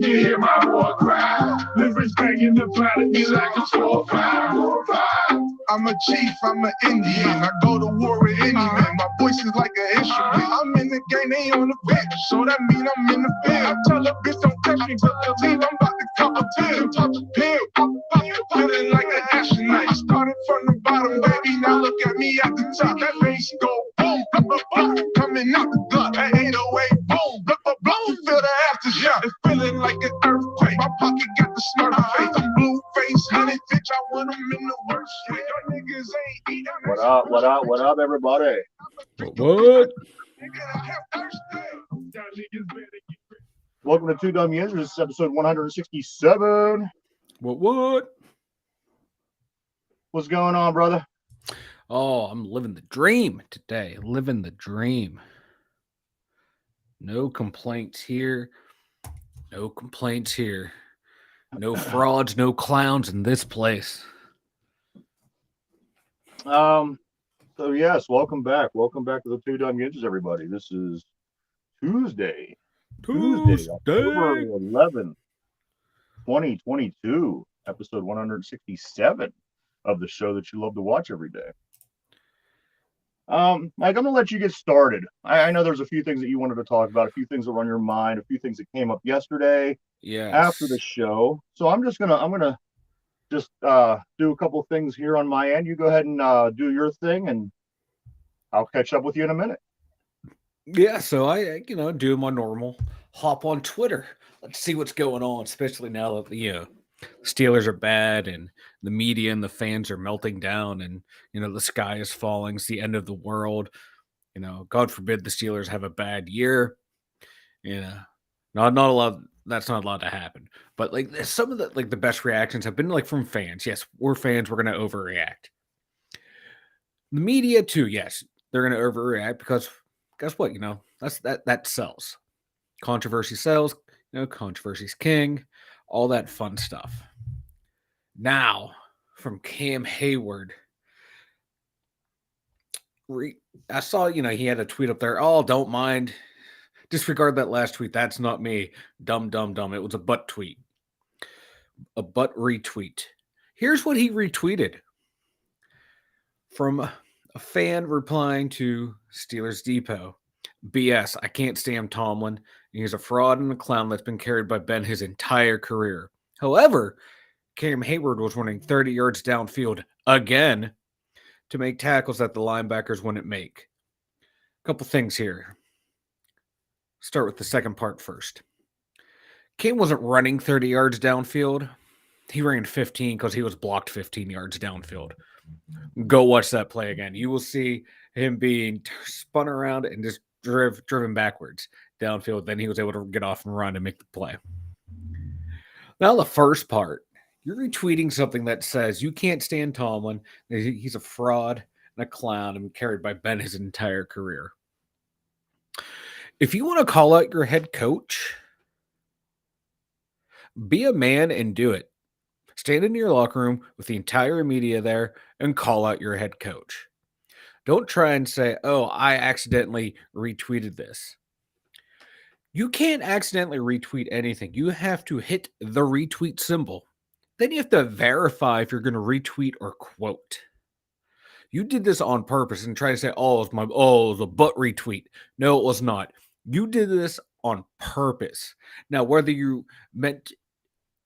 can you hear my war cry? Lyrics banging the planet me like a 4-5. I'm a chief, I'm an Indian. I go to war with any man. My voice is like an instrument. I'm in the game, they on the bench. So that mean I'm in the field. I tell a bitch don't touch me, but they'll leave. I'm about to cop a pill. Touch a pill. Feeling like an astronaut. I started from the bottom, baby. Now look at me at the top. That bass go boom, boom, boom, boom. Coming out the gut. That 808 boom, boom, boom, boom. Feel the aftershock. It's feeling like an earthquake. My pocket got the smurf face. I'm blue face, honey bitch. I want them in the worst way. Your niggas ain't eating. What up, what up, what up, everybody? What? Welcome to Two Dumb Yinzers. This is episode 167. What? What's going on, brother? Oh, I'm living the dream today. Living the dream. No complaints here. No complaints here. No frauds, no clowns in this place. So yes, welcome back. Welcome back to the Two Dumb Yinzers, everybody. This is Tuesday, October 11th, 2022, episode 167 of the show that you love to watch every day. Mike, I'm gonna let you get started. I know there's a few things that you wanted to talk about, a few things that were on your mind, a few things that came up yesterday after the show. So I'm gonna do a couple of things here on my end. You go ahead and do your thing, and I'll catch up with you in a minute. Yeah, so I do my normal hop on Twitter. Let's see what's going on, especially now that the Steelers are bad and the media and the fans are melting down, and the sky is falling. It's the end of the world. God forbid the Steelers have a bad year. Not a lot. That's not allowed to happen. But some of the best reactions have been from fans. Yes, we're fans. We're gonna overreact. The media too. Yes, they're gonna overreact because guess what? That sells. Controversy sells. Controversy's king. All that fun stuff. Now, from Cam Heyward, I saw, he had a tweet up there. Oh, don't mind. Disregard that last tweet. That's not me. Dumb. It was a butt tweet. A butt retweet. Here's what he retweeted from a fan replying to Steelers Depot. BS. I can't stand Tomlin. He's a fraud and a clown that's been carried by Ben his entire career. However, Cam Heyward was running 30 yards downfield again to make tackles that the linebackers wouldn't make. A couple things here. Start with the second part first. Cam wasn't running 30 yards downfield. He ran 15 because he was blocked 15 yards downfield. Go watch that play again. You will see him being spun around and just driven backwards downfield. Then he was able to get off and run and make the play. Now the first part, you're retweeting something that says you can't stand Tomlin. He's a fraud and a clown and carried by Ben his entire career. If you want to call out your head coach, be a man and do it. Stand in your locker room with the entire media there and call out your head coach. Don't try and say, oh, I accidentally retweeted this. You can't accidentally retweet anything. You have to hit the retweet symbol. Then you have to verify if you're going to retweet or quote. You did this on purpose and try to say, it was a butt retweet. No, it was not. You did this on purpose. Now, whether you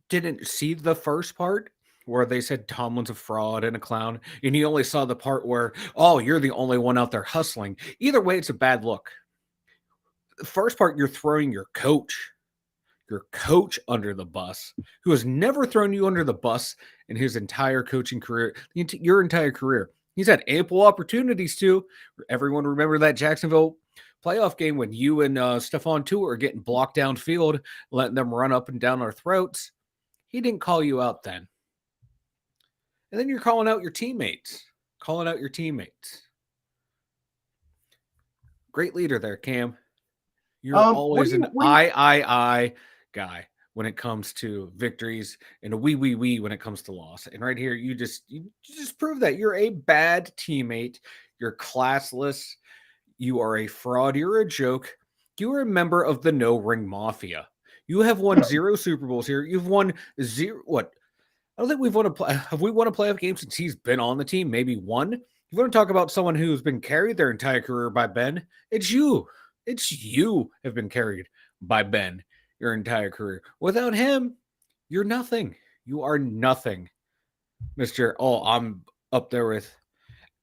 didn't see the first part where they said Tomlin's a fraud and a clown, and you only saw the part where, you're the only one out there hustling. Either way, it's a bad look. The first part, you're throwing your coach under the bus, who has never thrown you under the bus in his entire coaching career, your entire career. He's had ample opportunities to. Everyone remember that Jacksonville playoff game when you and Stephon Tuitt are getting blocked downfield, letting them run up and down our throats. He didn't call you out then. And then you're calling out your teammates. Great leader there, Cam. You're always an I guy when it comes to victories and a we when it comes to loss. And right here, you just prove that you're a bad teammate. You're classless. You are a fraud. You're a joke. You are a member of the No Ring Mafia. You have won 0 Super Bowls here. You've won 0. What? I don't think we've won have we won a playoff game since he's been on the team? Maybe one. You want to talk about someone who's been carried their entire career by Ben? It's you. It's you have been carried by Ben your entire career. Without him, you're nothing. You are nothing, Mr. Oh, I'm up there with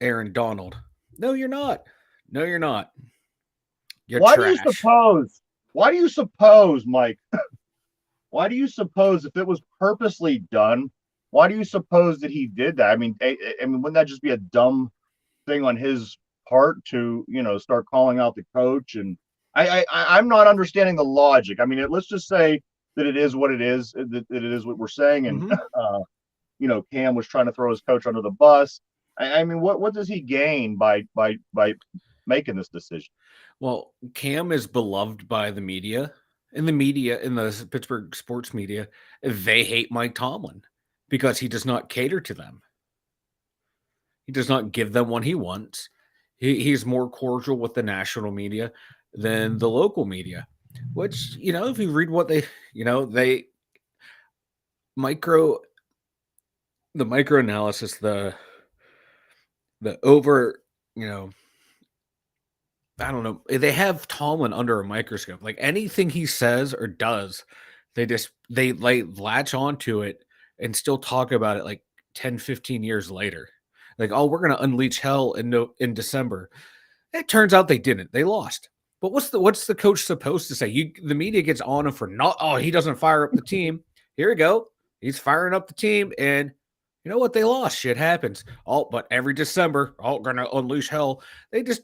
Aaron Donald. No, you're not. No, you're not. You're Why trash. do you suppose, Mike? Why do you suppose if it was purposely done, why do you suppose that he did that? I mean, wouldn't that just be a dumb thing on his part to, start calling out the coach? And I'm not understanding the logic. I mean, let's just say that it is what it is, that it is what we're saying. And, Cam was trying to throw his coach under the bus. I mean, what does he gain by making this decision? Well, Cam is beloved by the media. In the Pittsburgh sports media, they hate Mike Tomlin because he does not cater to them. He does not give them what he wants. He's more cordial with the national media than the local media, which, if you read what the micro analysis, the over, I don't know. They have Tomlin under a microscope. Like anything he says or does, they latch onto it and still talk about it like 10, 15 years later. Like, oh, we're going to unleash hell in December. It turns out they didn't. They lost. But what's the coach supposed to say? The media gets on him for he doesn't fire up the team. Here we go. He's firing up the team, and you know what? They lost. Shit happens. But every December, going to unleash hell. They just,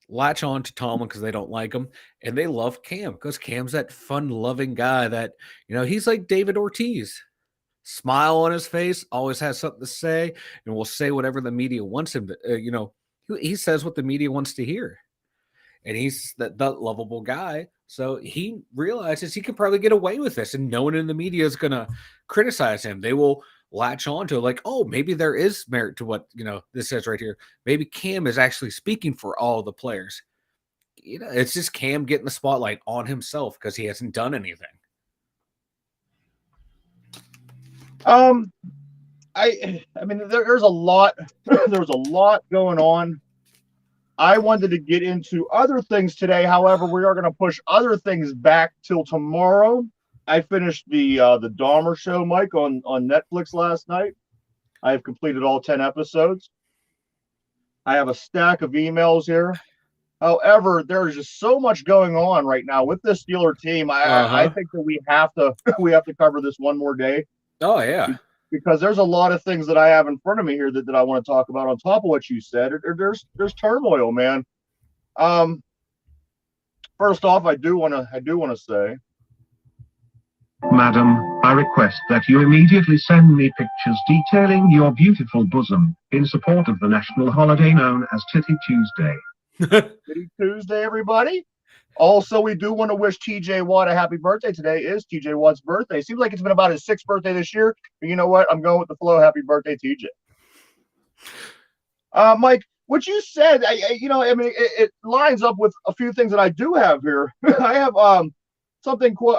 latch on to Tomlin because they don't like him, and they love Cam because Cam's that fun-loving guy that, he's like David Ortiz. Smile on his face, always has something to say, and will say whatever the media wants him to, he says what the media wants to hear. And he's that lovable guy. So he realizes he can probably get away with this, and no one in the media is going to criticize him. They will latch on to like, oh, maybe there is merit to what, this says right here. Maybe Cam is actually speaking for all the players. It's just Cam getting the spotlight on himself because he hasn't done anything. I mean, there's a lot going on. I wanted to get into other things today. However, we are going to push other things back till tomorrow. I finished the Dahmer show, Mike, on Netflix last night. I have completed all 10 episodes. I have a stack of emails here. However, there's just so much going on right now with this Steeler team. I think that we have to cover this one more day. Oh yeah, because there's a lot of things that I have in front of me here that I want to talk about on top of what you said. There's turmoil, man. First off, I do want to say, Madam, I request that you immediately send me pictures detailing your beautiful bosom in support of the national holiday known as Titty Tuesday. Titty Tuesday, everybody. Also, we do want to wish TJ Watt a happy birthday. Today is TJ Watt's birthday. Seems like it's been about his 6th birthday this year. But you know what? I'm going with the flow. Happy birthday, TJ. Mike, what you said, it lines up with a few things that I do have here. I have a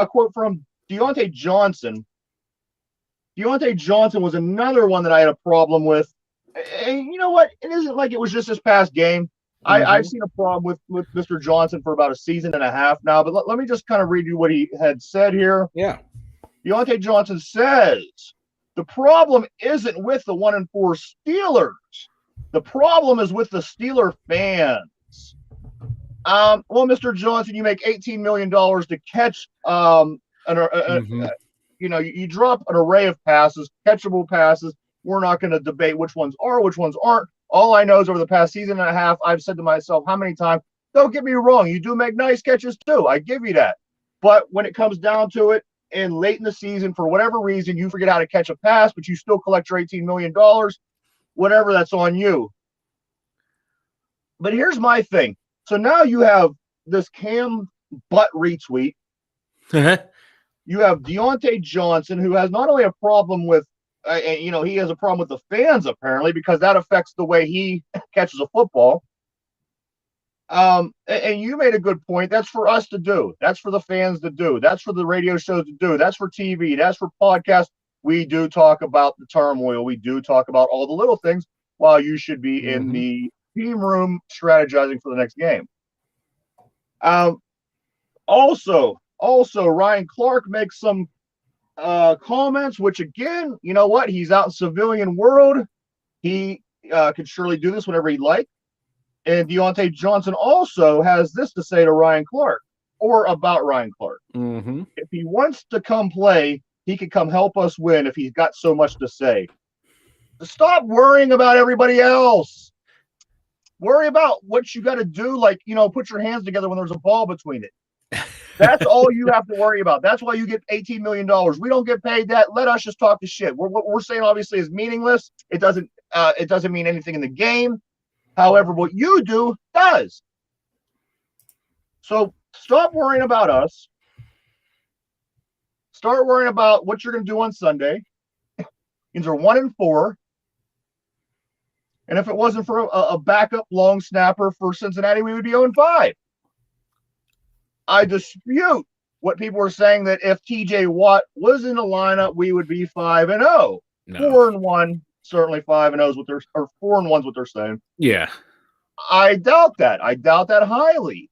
quote from Deontay Johnson. Deontay Johnson was another one that I had a problem with. And you know what? It isn't like it was just this past game. I've seen a problem with Mr. Johnson for about a season and a half now, but let me just kind of read you what he had said here. Yeah. Deontay Johnson says, the problem isn't with the 1-4 Steelers. The problem is with the Steeler fans. Well, Mr. Johnson, you make $18 million to catch, you drop an array of passes, catchable passes. We're not going to debate which ones are, which ones aren't. All I know is over the past season and a half, I've said to myself, how many times, don't get me wrong, you do make nice catches too. I give you that. But when it comes down to it, and late in the season, for whatever reason, you forget how to catch a pass, but you still collect your $18 million, whatever, that's on you. But here's my thing. So now you have this Cam butt retweet. You have Deontay Johnson, who has not only a problem with, he has a problem with the fans, apparently, because that affects the way he catches a football. And you made a good point. That's for us to do. That's for the fans to do. That's for the radio shows to do. That's for TV. That's for podcasts. We do talk about the turmoil. We do talk about all the little things while you should be in the team room strategizing for the next game. Also, Ryan Clark makes some comments, which again, you know what? He's out in civilian world. He could surely do this whenever he'd like. And Deontay Johnson also has this to say to Ryan Clark, or about Ryan Clark. If he wants to come play, he can come help us win if he's got so much to say. Stop worrying about everybody else. Worry about what you got to do, like, put your hands together when there's a ball between it. That's all you have to worry about. That's why you get $18 million. We don't get paid that. Let us just talk the shit. What we're saying obviously is meaningless. It doesn't mean anything in the game. However, what you do does. So stop worrying about us. Start worrying about what you're going to do on Sunday. Means are 1-4. And if it wasn't for a backup long snapper for Cincinnati, we would be 0-5. I dispute what people were saying that if TJ Watt was in the lineup, we would be 5-0. No. 4-1. Certainly 5-0 is what they're, or 4-1 is what they're saying. Yeah. I doubt that. I doubt that highly.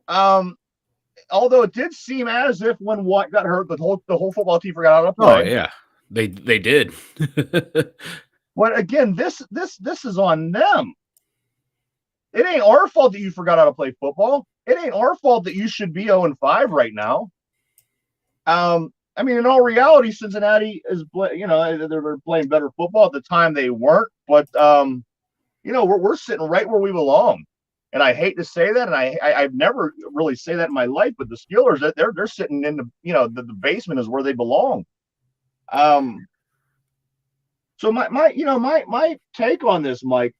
Although it did seem as if when Watt got hurt, the whole football team forgot how to play. Oh yeah, they did. But again, this is on them. It ain't our fault that you forgot how to play football. It ain't our fault that you should be 0-5 right now. I mean, in all reality, Cincinnati is, they're playing better football. At the time they weren't, but we're sitting right where we belong. And I hate to say that, and I've never really say that in my life, but the Steelers, they're sitting in the basement is where they belong. So my take on this, Mike,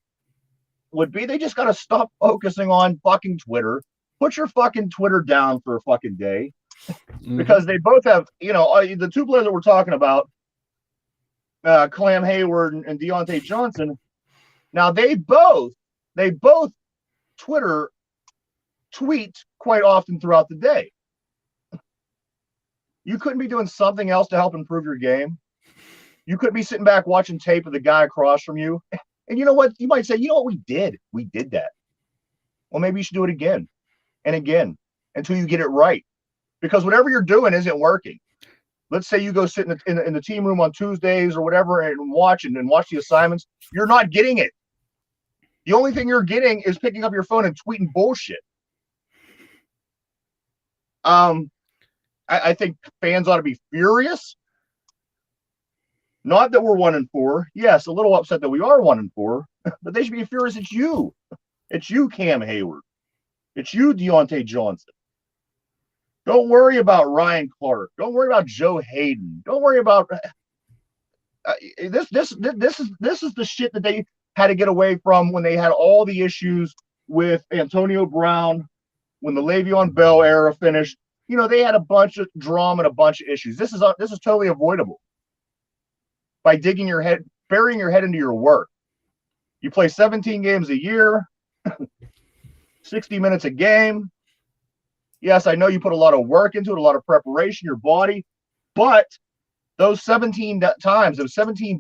would be they just got to stop focusing on fucking Twitter. Put your fucking Twitter down for a fucking day. Because they both have, the two players that we're talking about, Cam Heyward and Deontay Johnson. Now they both tweet quite often throughout the day. You couldn't be doing something else to help improve your game. You couldn't be sitting back watching tape of the guy across from you. And you know what? You might say, you know what we did? We did that. Well, maybe you should do it again and again until you get it right. Because whatever you're doing isn't working. Let's say you go sit in the team room on Tuesdays or whatever and watch the assignments. You're not getting it. The only thing you're getting is picking up your phone and tweeting bullshit. I think fans ought to be furious. Not that we're 1-4. Yes, a little upset that we are 1-4, but they should be furious. It's you. It's you, Cam Heyward. It's you, Deontay Johnson. Don't worry about Ryan Clark. Don't worry about Joe Hayden. Don't worry about this. This is the shit that they had to get away from when they had all the issues with Antonio Brown, when the Le'Veon Bell era finished. They had a bunch of drama and a bunch of issues. This is totally avoidable by burying your head into your work. You play 17 games a year, 60 minutes a game. Yes, I know you put a lot of work into it, a lot of preparation, your body, but those 17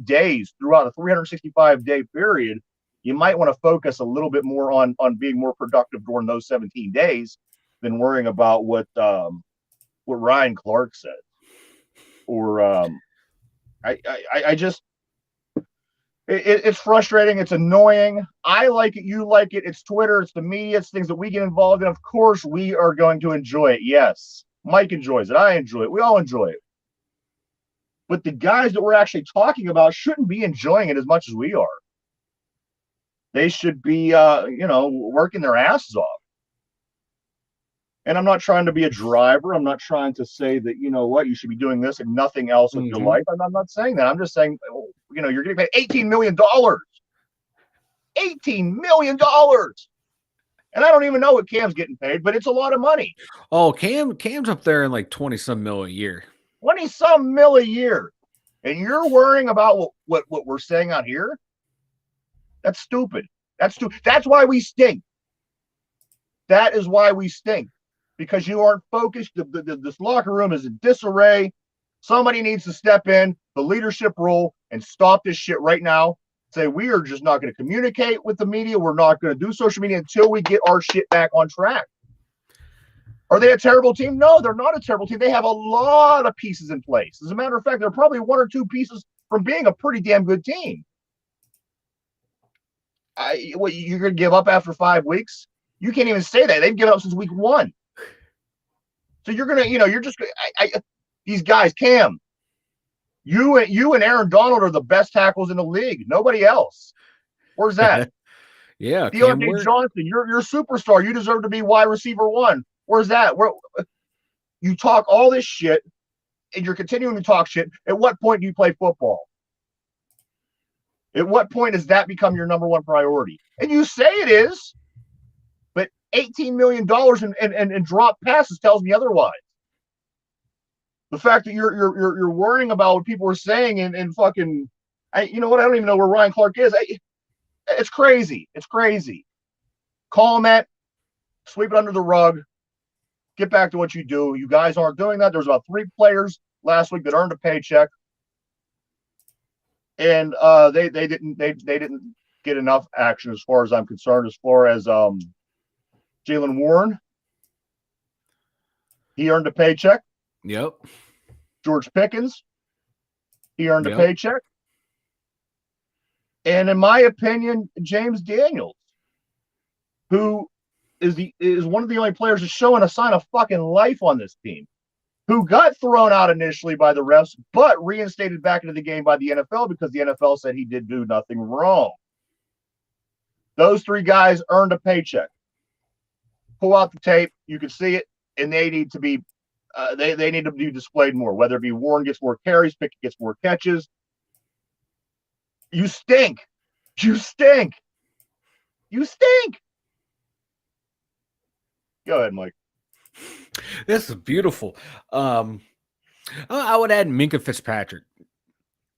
days throughout a 365-day period, you might want to focus a little bit more on being more productive during those 17 days than worrying about what Ryan Clark said. Or it's frustrating. It's annoying. I like it. You like it. It's Twitter. It's the media. It's things that we get involved in. Of course, we are going to enjoy it. Yes. Mike enjoys it. I enjoy it. We all enjoy it. But the guys that we're actually talking about shouldn't be enjoying it as much as we are. They should be, working their asses off. And I'm not trying to be a driver. I'm not trying to say that, you should be doing this and nothing else with your life. I'm not saying that. I'm just saying, you're getting paid $18 million. $18 million. And I don't even know what Cam's getting paid, but it's a lot of money. Oh, Cam's up there in like 20-some mil a year. 20-some mil a year. And you're worrying about what we're saying out here? That's stupid. That's why we stink. That is why we stink, because you aren't focused. This locker room is in disarray. Somebody needs to step in the leadership role and stop this shit right now. Say, we are just not going to communicate with the media. We're not going to do social media until we get our shit back on track. Are they a terrible team? No, they're not a terrible team. They have a lot of pieces in place. As a matter of fact, they're probably 1 or 2 pieces from being a pretty damn good team. What, you're going to give up after 5 weeks? You can't even say that. They've given up since week 1. So you're going to, you're just, these guys, Cam, you and Aaron Donald are the best tackles in the league. Nobody else. Where's that? Yeah. Deontay Johnson, you're a superstar. You deserve to be wide receiver 1. Where's that? Where you talk all this shit and you're continuing to talk shit. At what point do you play football? At what point does that become your number 1 priority? And you say it is, but $18 million in drop passes tells me otherwise. The fact that you're worrying about what people are saying and fucking, you know what? I don't even know where Ryan Clark is. It's crazy. It's crazy. Call him at, sweep it under the rug. Get back to what you do. You guys aren't doing that. There's about 3 players last week that earned a paycheck, and they didn't get enough action as far as I'm concerned. As far as Jaylen Warren, he earned a paycheck. Yep. George Pickens, he earned a paycheck. And in my opinion, James Daniels, who is one of the only players that's showing a sign of fucking life on this team, who got thrown out initially by the refs, but reinstated back into the game by the NFL because the NFL said he did do nothing wrong. Those 3 guys earned a paycheck. Pull out the tape, you can see it, and they need to be they need to be displayed more, whether it be Warren gets more carries, Pickett gets more catches. You stink. You stink. You stink. Go ahead, Mike. This is beautiful. I would add Minkah Fitzpatrick.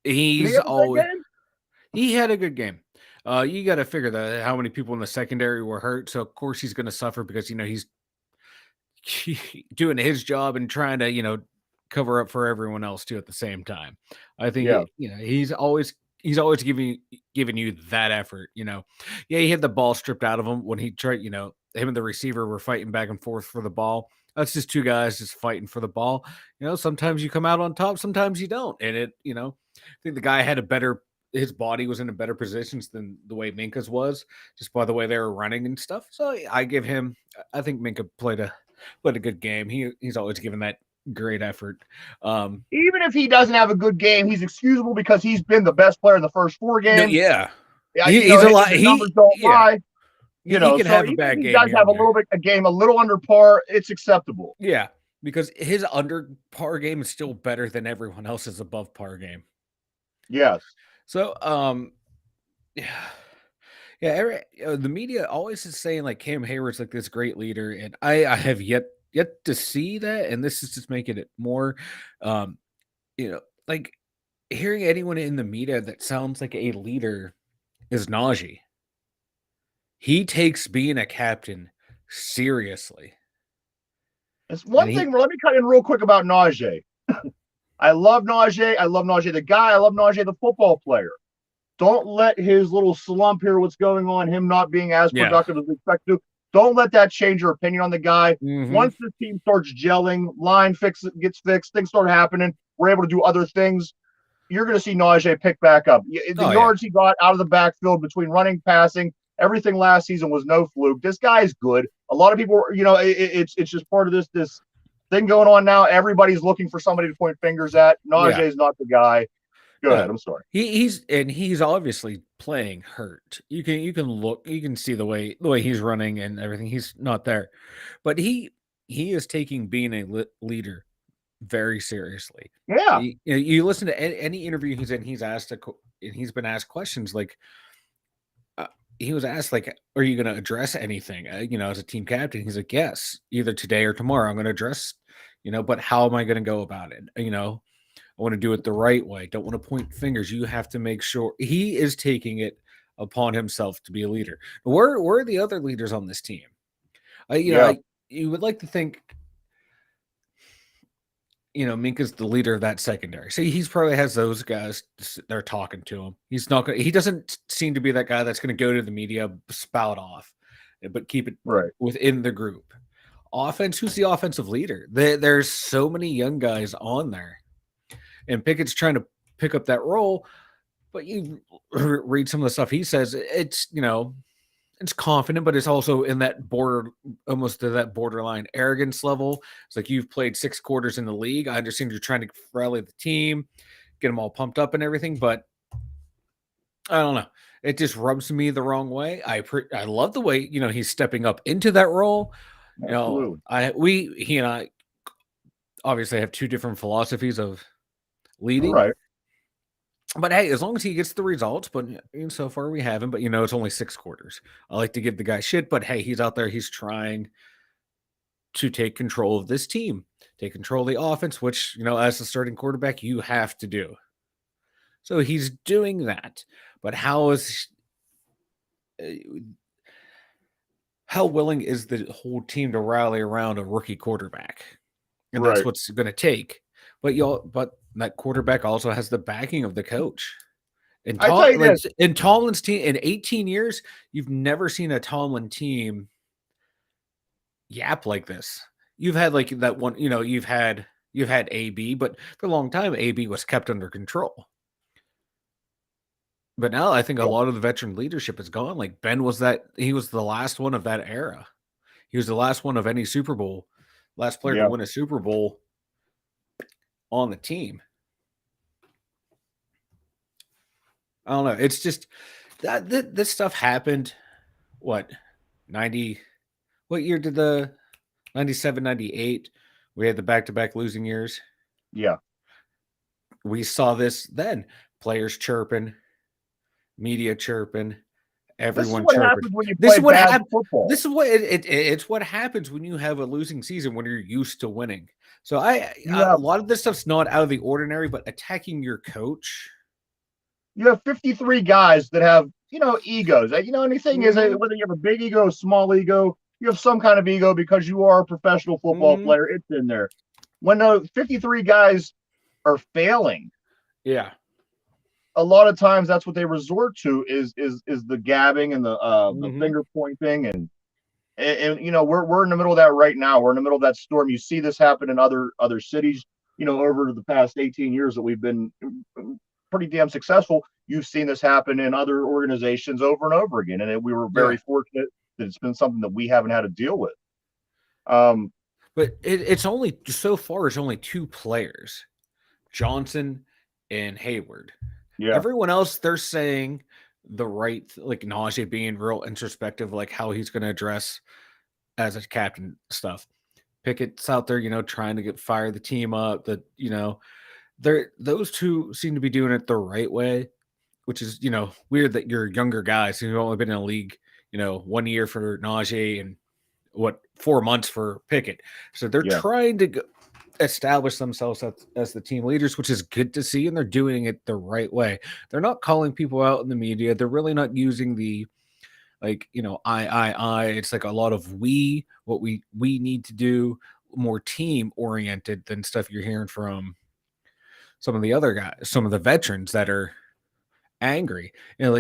He had a good game. You got to figure how many people in the secondary were hurt. So of course he's going to suffer because he's doing his job and trying to cover up for everyone else too at the same time. I think he's always giving you that effort. He had the ball stripped out of him when he tried. Him and the receiver were fighting back and forth for the ball. That's just 2 guys just fighting for the ball. Sometimes you come out on top, sometimes you don't. And I think the guy had his body was in a better positions than the way Minkah's was, just by the way they were running and stuff. So I think Minkah played a good game. He's always given that great effort. Even if he doesn't have a good game, he's excusable because he's been the best player in the first 4 games. Yeah. He's a lot. Numbers don't lie. He can have a bad game. He does have a game a little under par. It's acceptable. Yeah, because his under par game is still better than everyone else's above par game. Yes. So, the media always is saying like Cam Heyward's like this great leader, and I have yet to see that, and this is just making it more, like hearing anyone in the media that sounds like a leader is Najee. He takes being a captain seriously. It's one thing. Let me cut in real quick about Najee. I love Najee. I love Najee the guy. I love Najee the football player. Don't let his little slump here, what's going on, him not being as productive as we expect to, don't let that change your opinion on the guy. Mm-hmm. Once the team starts gelling, line gets fixed, things start happening, we're able to do other things, you're going to see Najee pick back up. The yards he got out of the backfield between running, passing, everything last season was no fluke. This guy is good. A lot of people, it's just part of this thing going on now. Everybody's looking for somebody to point fingers at. Najee's not the guy. Go ahead. I'm sorry. He's obviously playing hurt. You can see the way he's running and everything. He's not there, but he is taking being a leader very seriously. Yeah. You listen to any interview he's in. He's been asked questions like. He was asked, like, are you going to address anything, as a team captain? He's like, yes, either today or tomorrow I'm going to address, but how am I going to go about it? I want to do it the right way. Don't want to point fingers. You have to make sure he is taking it upon himself to be a leader. Where are the other leaders on this team? You would like to think, Minka's the leader of that secondary. So he's probably has those guys. They're talking to him. He's not going. He doesn't seem to be that guy that's going to go to the media, spout off, but keep it within the group. Offense. Who's the offensive leader? There's so many young guys on there, and Pickett's trying to pick up that role. But you read some of the stuff he says. It's it's confident, but it's also in that almost to that borderline arrogance level. It's like, you've played 6 quarters in the league. I understand you're trying to rally the team, get them all pumped up and everything, but I don't know. It just rubs me the wrong way. I love the way, he's stepping up into that role. Absolutely. He and I obviously have 2 different philosophies of leading. Right. But hey, as long as he gets the results, but so far we haven't. But it's only 6 quarters. I like to give the guy shit, but hey, he's out there. He's trying to take control of this team, take control of the offense, which as the starting quarterback, you have to do. So he's doing that. But how willing is the whole team to rally around a rookie quarterback? And that's what's going to take. But that quarterback also has the backing of the coach. In Tomlin's team, in 18 years, you've never seen a Tomlin team yap like this. You've had like that one, you've had AB, but for a long time, AB was kept under control. But now I think a lot of the veteran leadership is gone. Like Ben he was the last one of that era. He was the last one of any Super Bowl, last player to win a Super Bowl on the team. I don't know. It's just that this stuff happened. What, 90? What year did the 97, 98? We had the back-to-back losing years. Yeah. We saw this then. Players chirping, media chirping, everyone chirping. This is what happens football. This is what it's what happens when you have a losing season, when you're used to winning. So a lot of this stuff's not out of the ordinary, but attacking your coach. You have 53 guys that have, egos. Anything is, whether you have a big ego, a small ego, you have some kind of ego because you are a professional football player. It's in there. When the 53 guys are failing, a lot of times that's what they resort to is the gabbing and the finger pointing and we're in the middle of that right now. We're in the middle of that storm. You see this happen in other cities. Over the past 18 years that we've been pretty damn successful. You've seen this happen in other organizations over and over again, and we were very fortunate that it's been something that we haven't had to deal with. But it's only so far. It's only 2 players, Johnson and Heyward. Yeah. Everyone else, they're saying the right, like Najee being real introspective, like how he's going to address as a captain stuff. Pickett's out there, trying to fire the team up. Those 2 seem to be doing it the right way, which is, weird that you're younger guys who've only been in a league, 1 year for Najee and 4 months for Pickett. So they're trying to establish themselves as the team leaders, which is good to see, and they're doing it the right way. They're not calling people out in the media. They're really not using the I. It's like a lot of what we need to do, more team oriented than stuff you're hearing from some of the other guys, some of the veterans that are angry.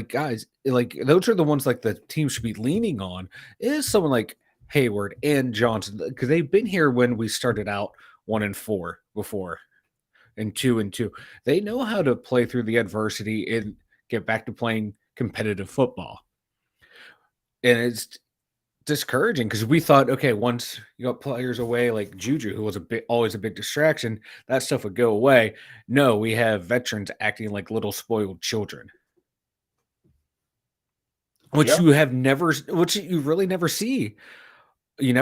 Guys, those are the ones like the team should be leaning on, is someone like Heyward and Johnson, because they've been here when we started out 1-4 before, and 2-2. They know how to play through the adversity and get back to playing competitive football. And it's discouraging because we thought, okay, once you got players away like Juju, who was always a big distraction, that stuff would go away. No, we have veterans acting like little spoiled children, which you really never see. You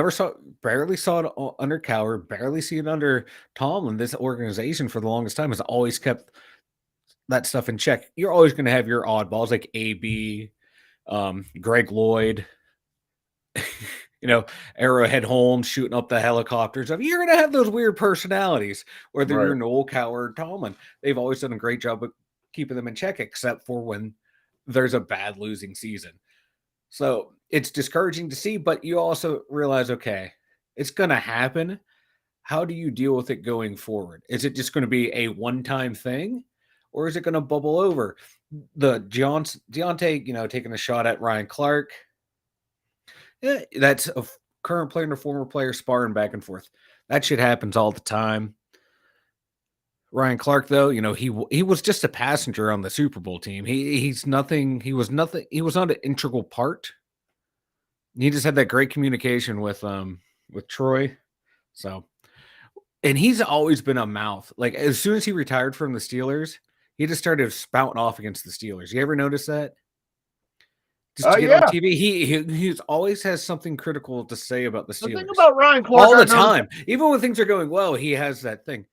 barely saw it under Cowher, barely see it under Tomlin. This organization for the longest time has always kept that stuff in check. You're always going to have your oddballs like AB, Greg Lloyd, Arrowhead Holmes shooting up the helicopters. You're going to have those weird personalities, whether you're Noel, Cowher, or Tomlin. They've always done a great job of keeping them in check, except for when there's a bad losing season. So it's discouraging to see, but you also realize, okay, it's going to happen. How do you deal with it going forward? Is it just going to be a one-time thing, or is it going to bubble over? The Deontay, taking a shot at Ryan Clark. Yeah, that's a current player and a former player sparring back and forth. That shit happens all the time. Ryan Clark, though, he was just a passenger on the Super Bowl team. He's nothing. He was nothing. He was not an integral part. He just had that great communication with Troy. So, and he's always been a mouth. Like, as soon as he retired from the Steelers, he just started spouting off against the Steelers. You ever notice that? Just to get on TV, he always has something critical to say about the Steelers. The thing about Ryan Clark all the time, even when things are going well, he has that thing.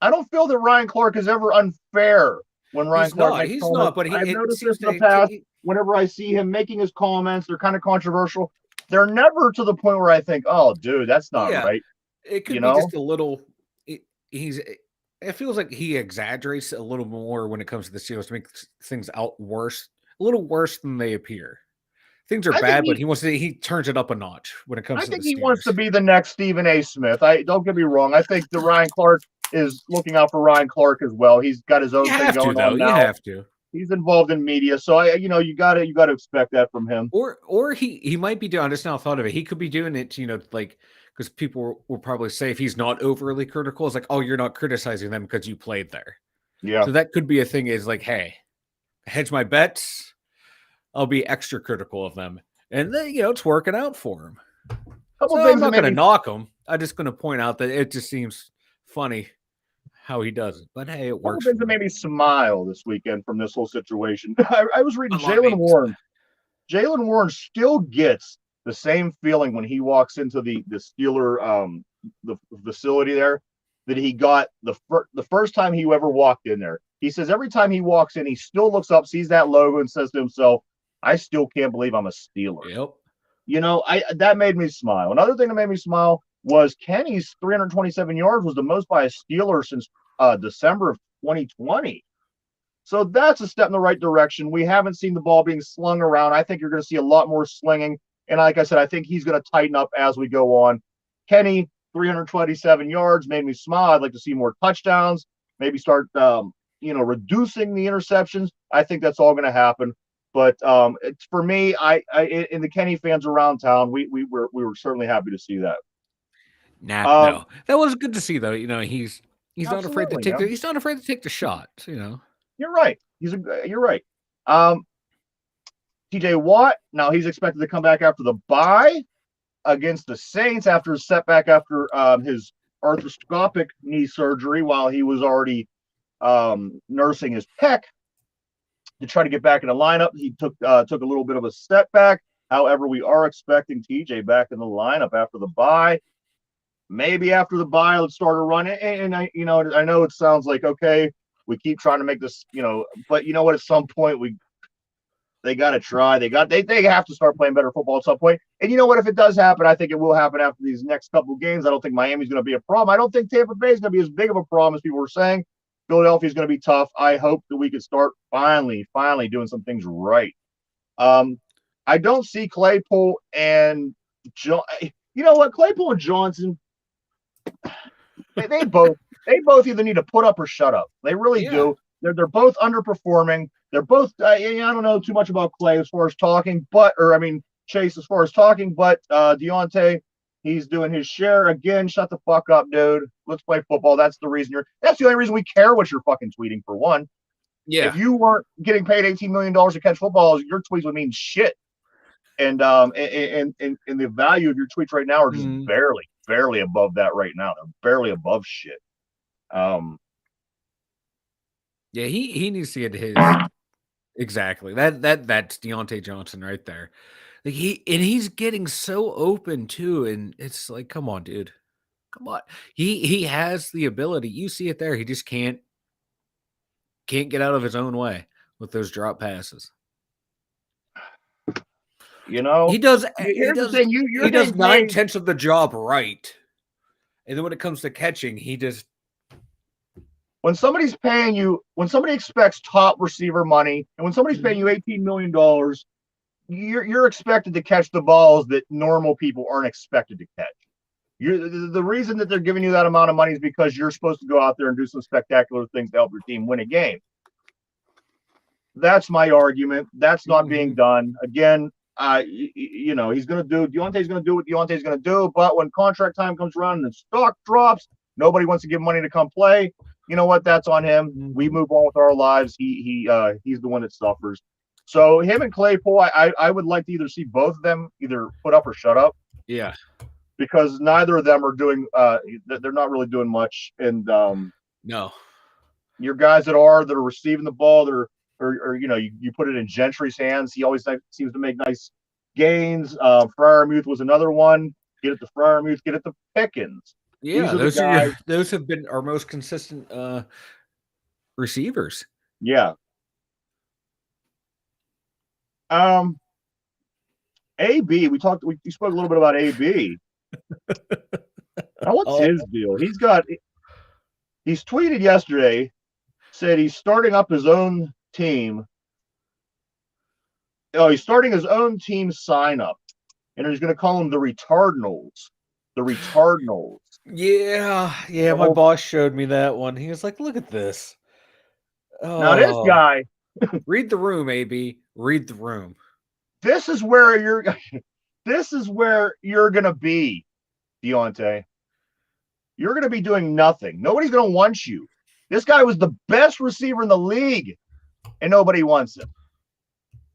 I don't feel that Ryan Clark is ever unfair when Ryan Clark. He's not, but I've noticed this in the past. Whenever I see him making his comments, they're kind of controversial. They're never to the point where I think, "Oh, dude, that's not right." It could be just a little. It feels like he exaggerates a little more when it comes to the Steelers to make things out worse, a little worse than they appear. Things are bad, but he turns it up a notch when it comes to the Steelers. I think he wants to be the next Stephen A. Smith. Don't get me wrong. I think the Ryan Clark is looking out for Ryan Clark as well. He's got his own thing going on now. You have to. He's involved in media, so you got to expect that from him. Or he might be doing. I just now thought of it. He could be doing it, like, because people will probably say if he's not overly critical, it's like, oh, you're not criticizing them because you played there. Yeah. So that could be a thing. Is like, hey, hedge my bets. I'll be extra critical of them, and then it's working out for him. I'm not going to knock him. I'm just going to point out that it just seems funny how he does it, but hey, it works. Things that made me smile this weekend from this whole situation. I was reading Jaylen Warren. Jaylen Warren still gets the same feeling when he walks into the Steeler the facility there that he got the first time he ever walked in there. He says every time he walks in, he still looks up, sees that logo, and says to himself, "I still can't believe I'm a Steeler." Yep. That made me smile. Another thing that made me smile was Kenny's 327 yards was the most by a Steeler since December of 2020. So that's a step in the right direction. We haven't seen the ball being slung around. I think you're going to see a lot more slinging. And like I said, I think he's going to tighten up as we go on. Kenny, 327 yards, made me smile. I'd like to see more touchdowns, maybe start, reducing the interceptions. I think that's all going to happen. But for me, I and the Kenny fans around town, we were certainly happy to see that. No, that was good to see though. He's not afraid to take he's not afraid to take the shot. You're right. You're right. TJ Watt. Now he's expected to come back after the bye against the Saints after a setback after his arthroscopic knee surgery while he was already nursing his pec to try to get back in the lineup. He took a little bit of a setback. However, we are expecting TJ back in the lineup after the bye. Maybe after the bye, let's start a run. And I know it sounds like, okay, we keep trying to make this, but you know what? At some point, they got to try. They have to start playing better football at some point. And you know what? If it does happen, I think it will happen after these next couple of games. I don't think Miami's going to be a problem. I don't think Tampa Bay is going to be as big of a problem as people were saying. Philadelphia is going to be tough. I hope that we can start finally doing some things right. I don't see Claypool and John. You know what? Claypool and Johnson. They both either need to put up or shut up. They really do. They're both underperforming. They're both. I don't know too much about Clay as far as talking, Chase as far as talking, but Deontay, he's doing his share again. Shut the fuck up, dude. Let's play football. That's the only reason we care what you're fucking tweeting, for one. Yeah. If you weren't getting paid $18 million to catch footballs, your tweets would mean shit. And the value of your tweets right now are just barely above that right now. They're barely above shit. Yeah, he needs to get his exactly. That's Deontay Johnson right there. Like he's getting so open too, and it's like, come on, dude. Come on. He has the ability. You see it there. He just can't get out of his own way with those drop passes. He does. He does 9/10 of the job right, and then when it comes to catching, he just. When somebody's paying you, when somebody expects top receiver money, and when somebody's paying you $18 million, you're expected to catch the balls that normal people aren't expected to catch. The reason that they're giving you that amount of money is because you're supposed to go out there and do some spectacular things to help your team win a game. That's my argument. That's not being done. Again, he's going to do, Deontay's going to do what Deontay's going to do, but when contract time comes around and the stock drops, nobody wants to give money to come play. You know what? That's on him. We move on with our lives. He's the one that suffers. So him and Claypool, I would like to either see both of them either put up or shut up. Yeah. Because neither of them are doing, they're not really doing much. And no, your guys that are receiving the ball, or you put it in Gentry's hands. He always seems to make nice gains. Freiermuth was another one. Get it to Freiermuth, get it to Pickens. Yeah, those have been our most consistent receivers. Yeah. AB, we spoke a little bit about AB. Now, what's his deal? He's tweeted yesterday, said he's starting up his own team. Oh, he's starting his own team sign up, and he's going to call them the Retardinals. The Retardinals. Yeah. My boss showed me that one. He was like, "Look at this." Now this guy. Read the room, AB. Read the room. This is where you're going to be, Deontay. You're going to be doing nothing. Nobody's going to want you. This guy was the best receiver in the league, and nobody wants him.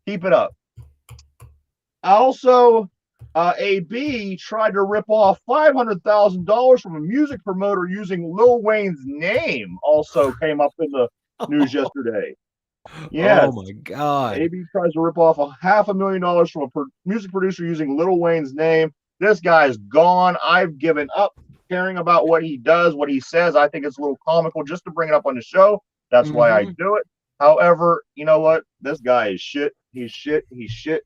Keep it up. Also, AB tried to rip off $500,000 from a music promoter using Lil Wayne's name. Also came up in the news yesterday. Yes. Oh my God. AB tries to rip off $500,000 from a music producer using Lil Wayne's name. This guy's gone. I've given up caring about what he does, what he says. I think it's a little comical just to bring it up on the show. That's why I do it. However, you know what? This guy is shit. He's shit. He's shit.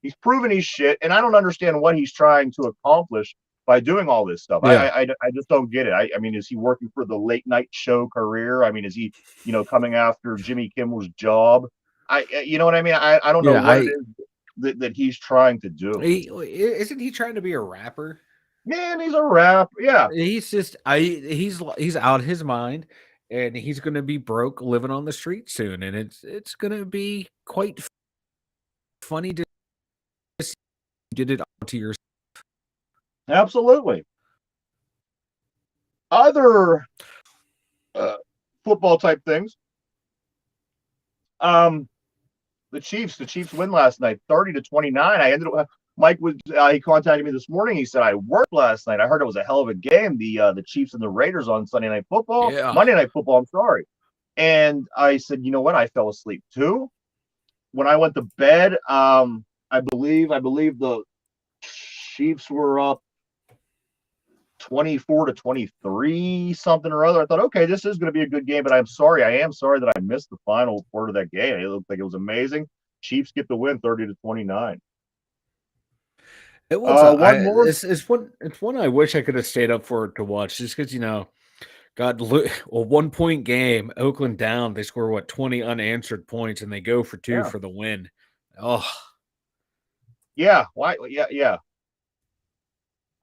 He's proven he's shit. And I don't understand what he's trying to accomplish by doing all this stuff. Yeah. I just don't get it. I mean, is he working for the late night show career? I mean, is he, coming after Jimmy Kimmel's job? You know what I mean? I don't know what it is that he's trying to do. Isn't he trying to be a rapper? Man, he's a rap. Yeah. He's just, he's out of his mind, and he's going to be broke living on the street soon. And it's going to be quite funny to see you did it to yourself. Absolutely. Other football type things. The Chiefs win last night, 30-29. I ended up. Mike he contacted me this morning. He said I worked last night. I heard it was a hell of a game. The Chiefs and the Raiders on Sunday Night Football. Yeah. Monday Night Football. I'm sorry. And I said, you know what? I fell asleep too. When I went to bed, I believe the Chiefs were up 24-23, something or other. I thought, okay, this is going to be a good game, but I am sorry that I missed the final part of that game. It looked like it was amazing. Chiefs get the win, 30-29. It was it's one I wish I could have stayed up for to watch, just because a 1-point game, Oakland down, they score 20 unanswered points, and they go for 2 for the win. Oh, yeah, why? Yeah.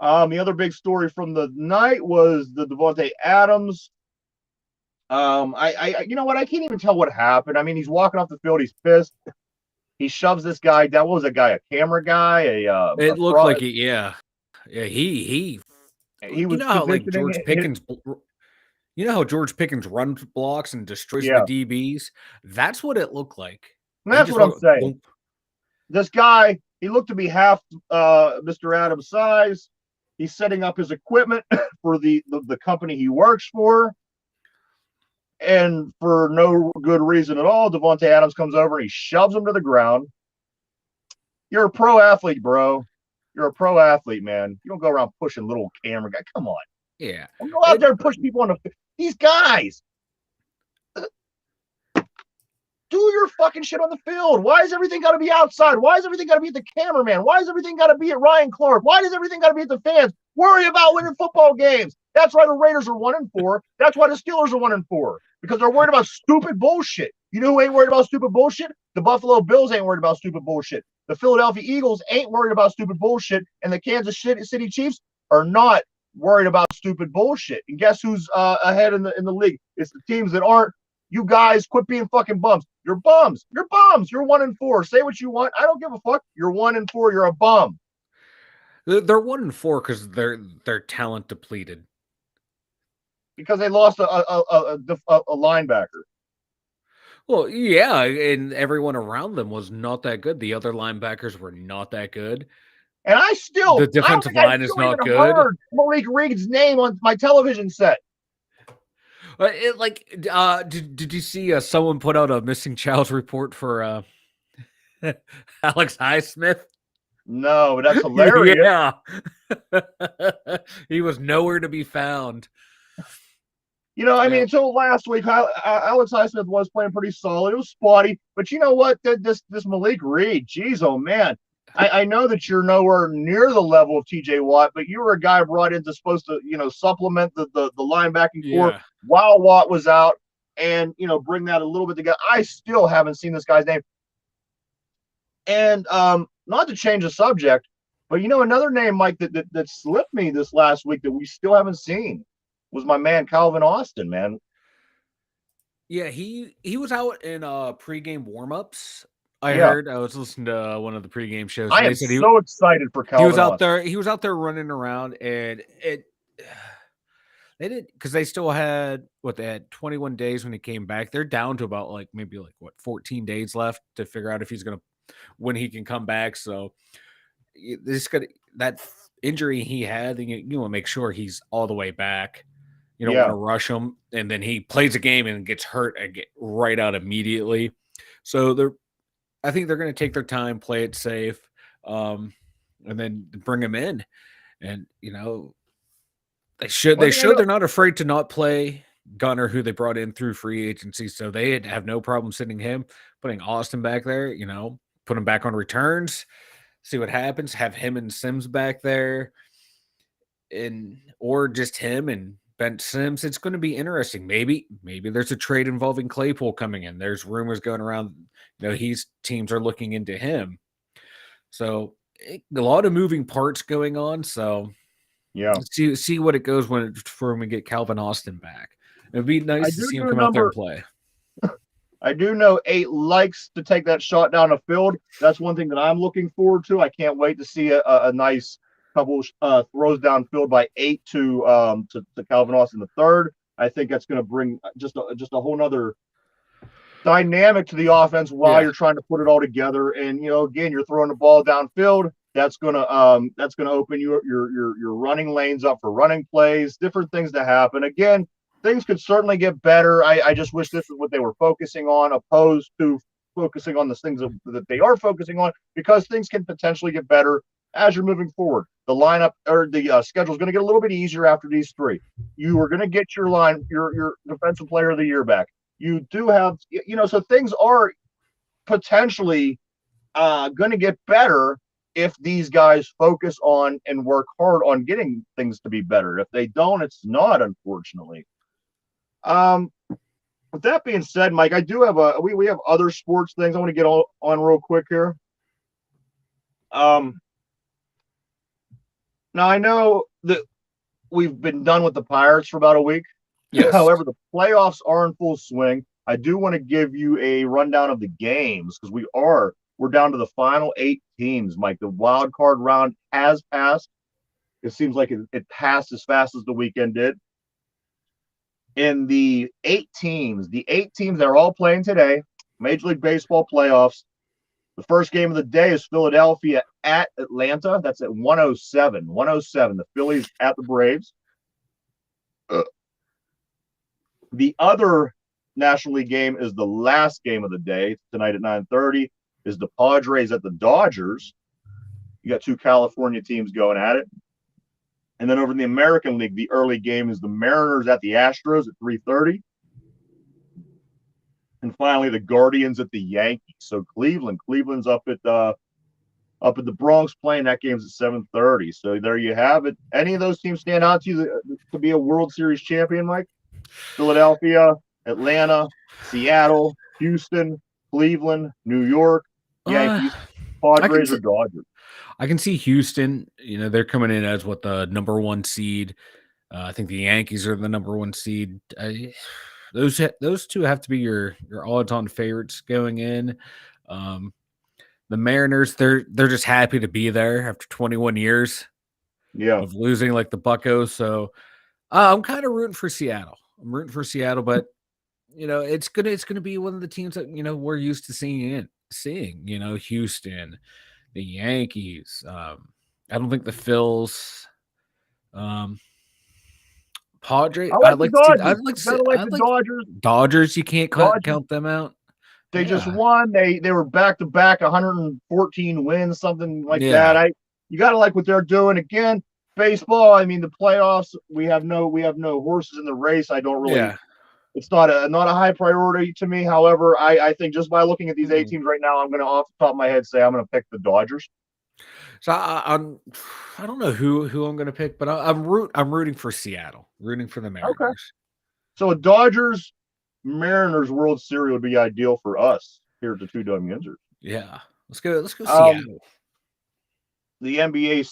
The other big story from the night was the Davante Adams. You know what? I can't even tell what happened. I mean, he's walking off the field, he's pissed. He shoves this guy down. What was that guy? A camera guy? It looked like he, yeah. He was. How George Pickens. You know how George Pickens runs blocks and destroys the DBs. That's what it looked like. And that's what I'm saying. This guy, he looked to be half Mr. Adams' size. He's setting up his equipment for the company he works for. And for no good reason at all, Davante Adams comes over and he shoves him to the ground. You're a pro athlete, bro. You're a pro athlete, man. You don't go around pushing little camera guy. Come on. Yeah. Don't go out there and push people on these guys. Do your fucking shit on the field. Why is everything got to be outside? Why is everything got to be at the cameraman? Why is everything got to be at Ryan Clark? Why does everything got to be at the fans? Worry about winning football games. That's why the Raiders are 1-4. That's why the Steelers are 1-4. Because they're worried about stupid bullshit. You know who ain't worried about stupid bullshit? The Buffalo Bills ain't worried about stupid bullshit. The Philadelphia Eagles ain't worried about stupid bullshit, and the Kansas City Chiefs are not worried about stupid bullshit. And guess who's ahead in the league? It's the teams that aren't. You guys quit being fucking bums. You're bums. You're bums. You're 1-4. Say what you want. I don't give a fuck. You're 1-4. You're a bum. They're 1-4 because they're talent depleted. Because they lost a linebacker. Well, yeah, and everyone around them was not that good. The other linebackers were not that good. And the defensive line is not good. Heard Malik Reed's name on my television set. Did you see someone put out a missing child report for Alex Highsmith? No, but that's hilarious. Yeah. He was nowhere to be found. You know, I mean, until last week, Alex Highsmith was playing pretty solid. It was spotty. But you know what? This Malik Reed, geez, oh, man. I know that you're nowhere near the level of TJ Watt, but you were a guy brought in supposed to, supplement the linebacking core while Watt was out and, bring that a little bit together. I still haven't seen this guy's name. And not to change the subject, but, another name, Mike, that slipped me this last week that we still haven't seen was my man Calvin Austin, man. Yeah, he was out in pregame warmups. I heard. I was listening to one of the pregame shows. I am so excited for Calvin. He was out there running around, and they didn't because they still had 21 days when he came back. They're down to about 14 days left to figure out if he's when he can come back. So that injury he had, you want to make sure he's all the way back. You don't want to rush him, and then he plays a game and gets hurt and get right out immediately. So I think they're going to take their time, play it safe, and then bring him in. And they should. They're not afraid to not play Gunner, who they brought in through free agency, so they have no problem sitting him, putting Austin back there. Put him back on returns, see what happens. Have him and Sims back there, or just him and Ben Sims. It's going to be interesting. Maybe there's a trade involving Claypool coming in. There's rumors going around. Teams are looking into him. So a lot of moving parts going on. So see what it goes when we get Calvin Austin back. It'd be nice to see him come out there and play. I do know 8 likes to take that shot down the field. That's one thing that I'm looking forward to. I can't wait to see a nice couple throws downfield by 8 to Calvin Austin III. I think that's going to bring just a whole nother dynamic to the offense while you're trying to put it all together. And again, you're throwing the ball downfield. That's gonna open your running lanes up for running plays, different things to happen. Again, things could certainly get better. I just wish this is what they were focusing on, opposed to focusing on the things that they are focusing on, because things can potentially get better as you're moving forward. The lineup or the schedule is going to get a little bit easier after these 3. You are going to get your defensive player of the year back. You do have, so things are potentially going to get better if these guys focus on and work hard on getting things to be better. If they don't, it's not, unfortunately. With that being said, Mike, I do have we have other sports things I want to get on real quick here. Now I know that we've been done with the Pirates for about a week. Yes. However, the playoffs are in full swing. I do want to give you a rundown of the games because we're down to the final 8 teams, Mike. The wild card round has passed. It seems like it passed as fast as the weekend did. In the 8 teams that are all playing today, Major League Baseball playoffs, the first game of the day is Philadelphia at Atlanta. That's at 107. 107. The Phillies at the Braves. The other National League game is the last game of the day tonight at 9:30. Is the Padres at the Dodgers. You got 2 California teams going at it. And then over in the American League, the early game is the Mariners at the Astros at 3:30. And finally, the Guardians at the Yankees. So Cleveland's up at the Bronx playing. That game's at 7:30. So there you have it. Any of those teams stand out to you to be a World Series champion, Mike? Philadelphia, Atlanta, Seattle, Houston, Cleveland, New York, Yankees. Padres or Dodgers? I can see Houston. They're coming in as the number 1 seed. I think the Yankees are the number 1 seed. Those two have to be your odds-on favorites going in. The Mariners, they're just happy to be there after 21 years of losing like the Buccos. So I'm kind of rooting for Seattle. But it's gonna be one of the teams that we're used to seeing. Houston, the Yankees. I don't think the Phils. Padres. I like the Dodgers. Dodgers. You can't count them out. They just won. They were back-to-back 114 wins, something like that. You got to like what they're doing. Again, baseball. I mean, the playoffs. We have no horses in the race. I don't really. Yeah. It's not a high priority to me. However, I think just by looking at these 8 teams right now, I'm going to off the top of my head say I'm going to pick the Dodgers. So I don't know who I'm going to pick, but I'm rooting for Seattle, rooting for the Mariners. Okay. So a Dodgers Mariners World Series would be ideal for us here at the 2W Injured. Yeah, let's go Seattle. The NBA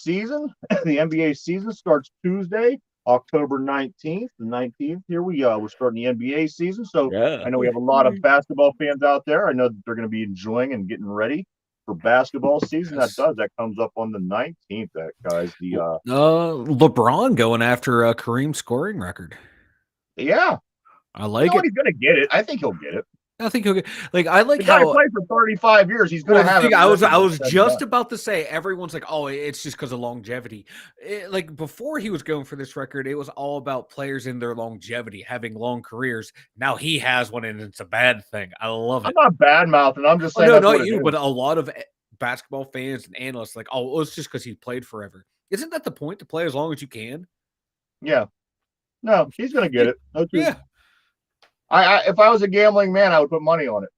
season starts Tuesday, October 19th. The 19th. Here we're starting the NBA season. So I know we have a lot of basketball fans out there. I know that they're going to be enjoying and getting ready for basketball season. That comes up on the 19th, guys. The LeBron going after a Kareem scoring record. Yeah. I like it. He's gonna get it. I think he'll get it. I think he'll get I like how he played for 35 years. He's gonna have it. I was just about to say, everyone's like, oh, it's just because of longevity. Like before he was going for this record, it was all about players in their longevity, having long careers. Now he has one, and it's a bad thing. I love it. I'm not bad mouthing. I'm just saying. No, not you, but a lot of basketball fans and analysts like, oh, it's just because he played forever. Isn't that the point, to play as long as you can? Yeah. No, he's gonna get it. Okay. Yeah. If I was a gambling man, I would put money on it.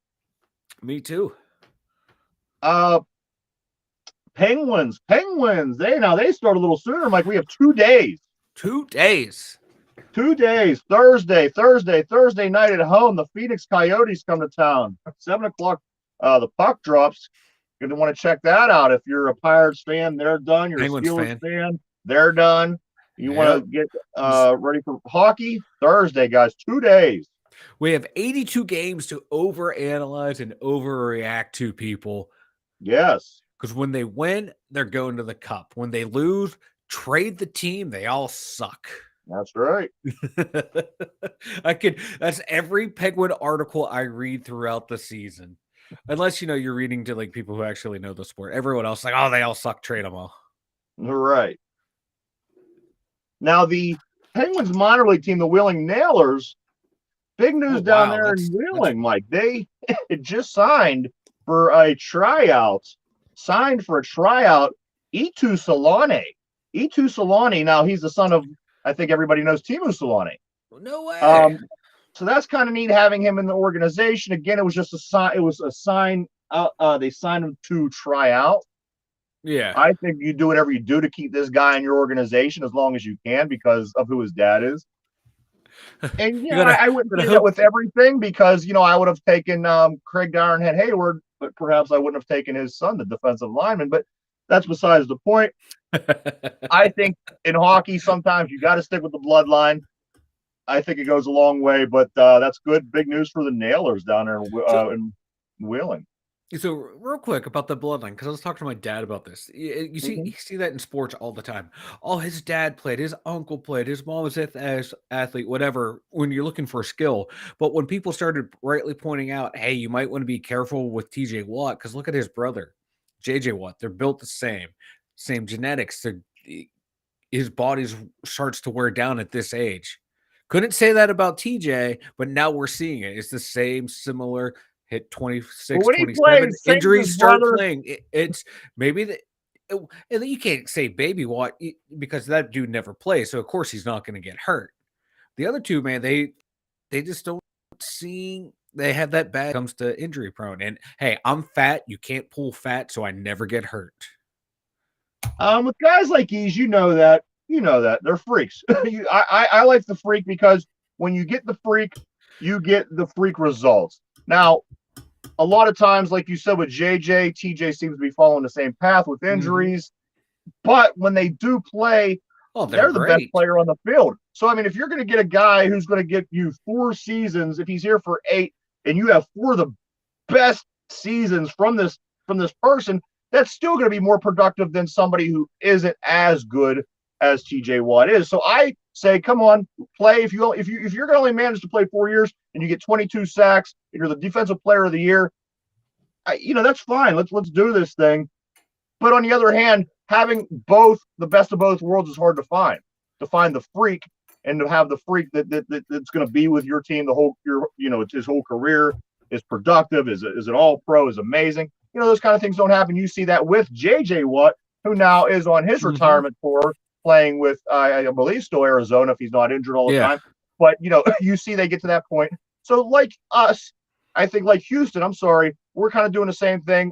Me too. Penguins. They start a little sooner. Mike, we have 2 days. 2 days. 2 days. Thursday night at home. The Phoenix Coyotes come to town. 7:00. The puck drops. You're gonna want to check that out. If you're a Pirates fan, they're done. You're Penguins a Steelers fan, they're done. You want to get ready for hockey? Thursday, guys. 2 days. We have 82 games to overanalyze and overreact to, people. Yes. Because when they win, they're going to the cup. When they lose, trade the team. They all suck. That's right. That's every Penguin article I read throughout the season. Unless, you're reading to like people who actually know the sport. Everyone else like, oh, they all suck. Trade them all. All right. Now, the Penguins minor league team, the Wheeling Nailers, big news down there in Wheeling, Mike. They just signed for a tryout. Eetu Solani. Now, he's the son of, I think everybody knows, Teemu Solani. No way. So that's kind of neat having him in the organization. Again, it was just a sign. They signed him to try out. Yeah. I think you do whatever you do to keep this guy in your organization as long as you can because of who his dad is. And I wouldn't do that with everything because I would have taken Craig Darrenhead Heyward, but perhaps I wouldn't have taken his son, the defensive lineman. But that's besides the point. I think in hockey sometimes you got to stick with the bloodline. I think it goes a long way, but that's good. Big news for the Nailers down there in Wheeling. So real quick about the bloodline, because I was talking to my dad about this. You see that in sports all the time. Oh, his dad played, his uncle played, his mom was an athlete, whatever, when you're looking for a skill. But when people started rightly pointing out, hey, you might want to be careful with TJ Watt, because look at his brother, JJ Watt. They're built the same genetics. His body starts to wear down at this age. Couldn't say that about TJ, but now we're seeing it. It's the same, similar. Hit 26, 27. Injuries start playing. It's maybe and you can't say Baby Watt because that dude never plays. So, of course, he's not going to get hurt. The other two, man, they just don't see. They have that bad comes to injury prone. And, hey, I'm fat. You can't pull fat, so I never get hurt. With guys like these, you know that. They're freaks. I like the freak because when you get the freak, you get the freak results. Now, a lot of times, like you said with JJ, TJ seems to be following the same path with injuries. But when they do play, they're the best player on the field. So, I mean, if you're going to get a guy who's going to get you 4 seasons, if he's here for 8, and you have 4 of the best seasons from this person, that's still going to be more productive than somebody who isn't as good as TJ Watt is. So I say, come on, play. If you're going to only manage to play 4 years and you get 22 sacks and you're the defensive player of the year, that's fine. Let's do this thing. But on the other hand, having both the best of both worlds is hard to find. To find the freak and to have the freak that's going to be with your team his whole career, is productive, is an all-pro, is amazing. Those kind of things don't happen. You see that with JJ Watt, who now is on his retirement tour, playing with, I believe, still Arizona if he's not injured all the time. But, you see they get to that point. So like us, I think like Houston, I'm sorry, we're kind of doing the same thing.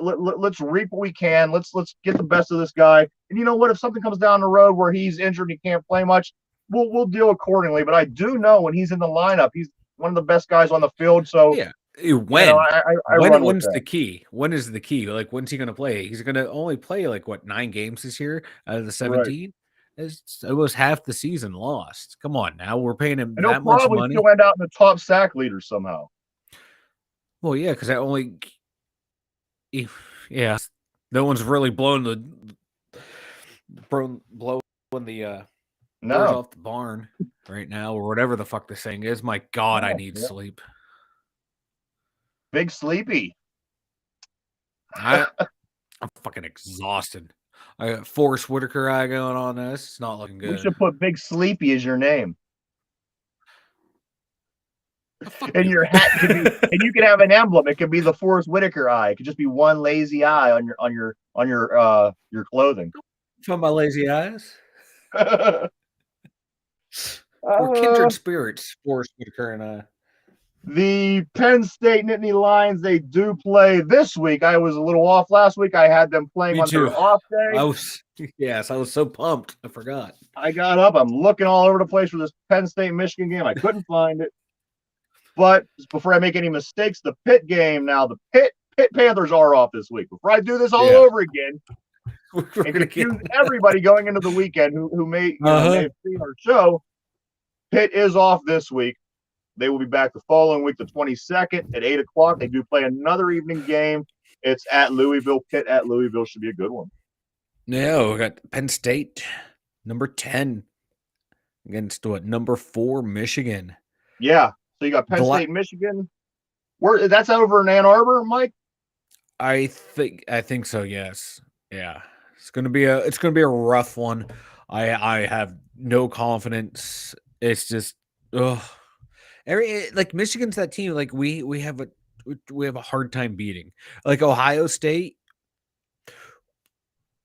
Let's reap what we can. Let's get the best of this guy. And you know what? If something comes down the road where he's injured and he can't play much, we'll deal accordingly. But I do know when he's in the lineup, he's one of the best guys on the field. So when's the key? When is the key? Like, when's he going to play? He's going to only play 9 games this year out of the 17. Right. It's almost half the season lost. Come on, now we're paying him that much money. Still end out in the top sack leader somehow. Well, yeah, because no one's really blowing the off the barn right now, or whatever the fuck this thing is. My God, I need sleep. Big sleepy. I'm fucking exhausted. I got Forrest Whitaker eye going on this. It's not looking good. You should put Big Sleepy as your name. And your hat could be, and you can have an emblem. It could be the Forrest Whitaker eye. It could just be one lazy eye on your clothing. From my lazy eyes. We're kindred spirits, Forrest Whitaker and I. The Penn State Nittany Lions, they do play this week. I was a little off last week. I had them playing on their off day. I was so pumped. I forgot. I got up. I'm looking all over the place for this Penn State Michigan game. I couldn't find it. But before I make any mistakes, the Pitt game now, the Pitt Panthers are off this week. Before I do this all over again, and confuse everybody going into the weekend who may have seen our show, Pitt is off this week. They will be back the following week, the 22nd at 8 o'clock. They do play another evening game. It's at Louisville. Pitt at Louisville should be a good one. Yeah, we got Penn State, number 10, against number 4 Michigan. Yeah. So you got Penn State, Michigan. Where that's over in Ann Arbor, Mike? I think so. Yes. Yeah. It's gonna be a rough one. I have no confidence. It's just Michigan's that team. Like we have a hard time beating. Like Ohio State.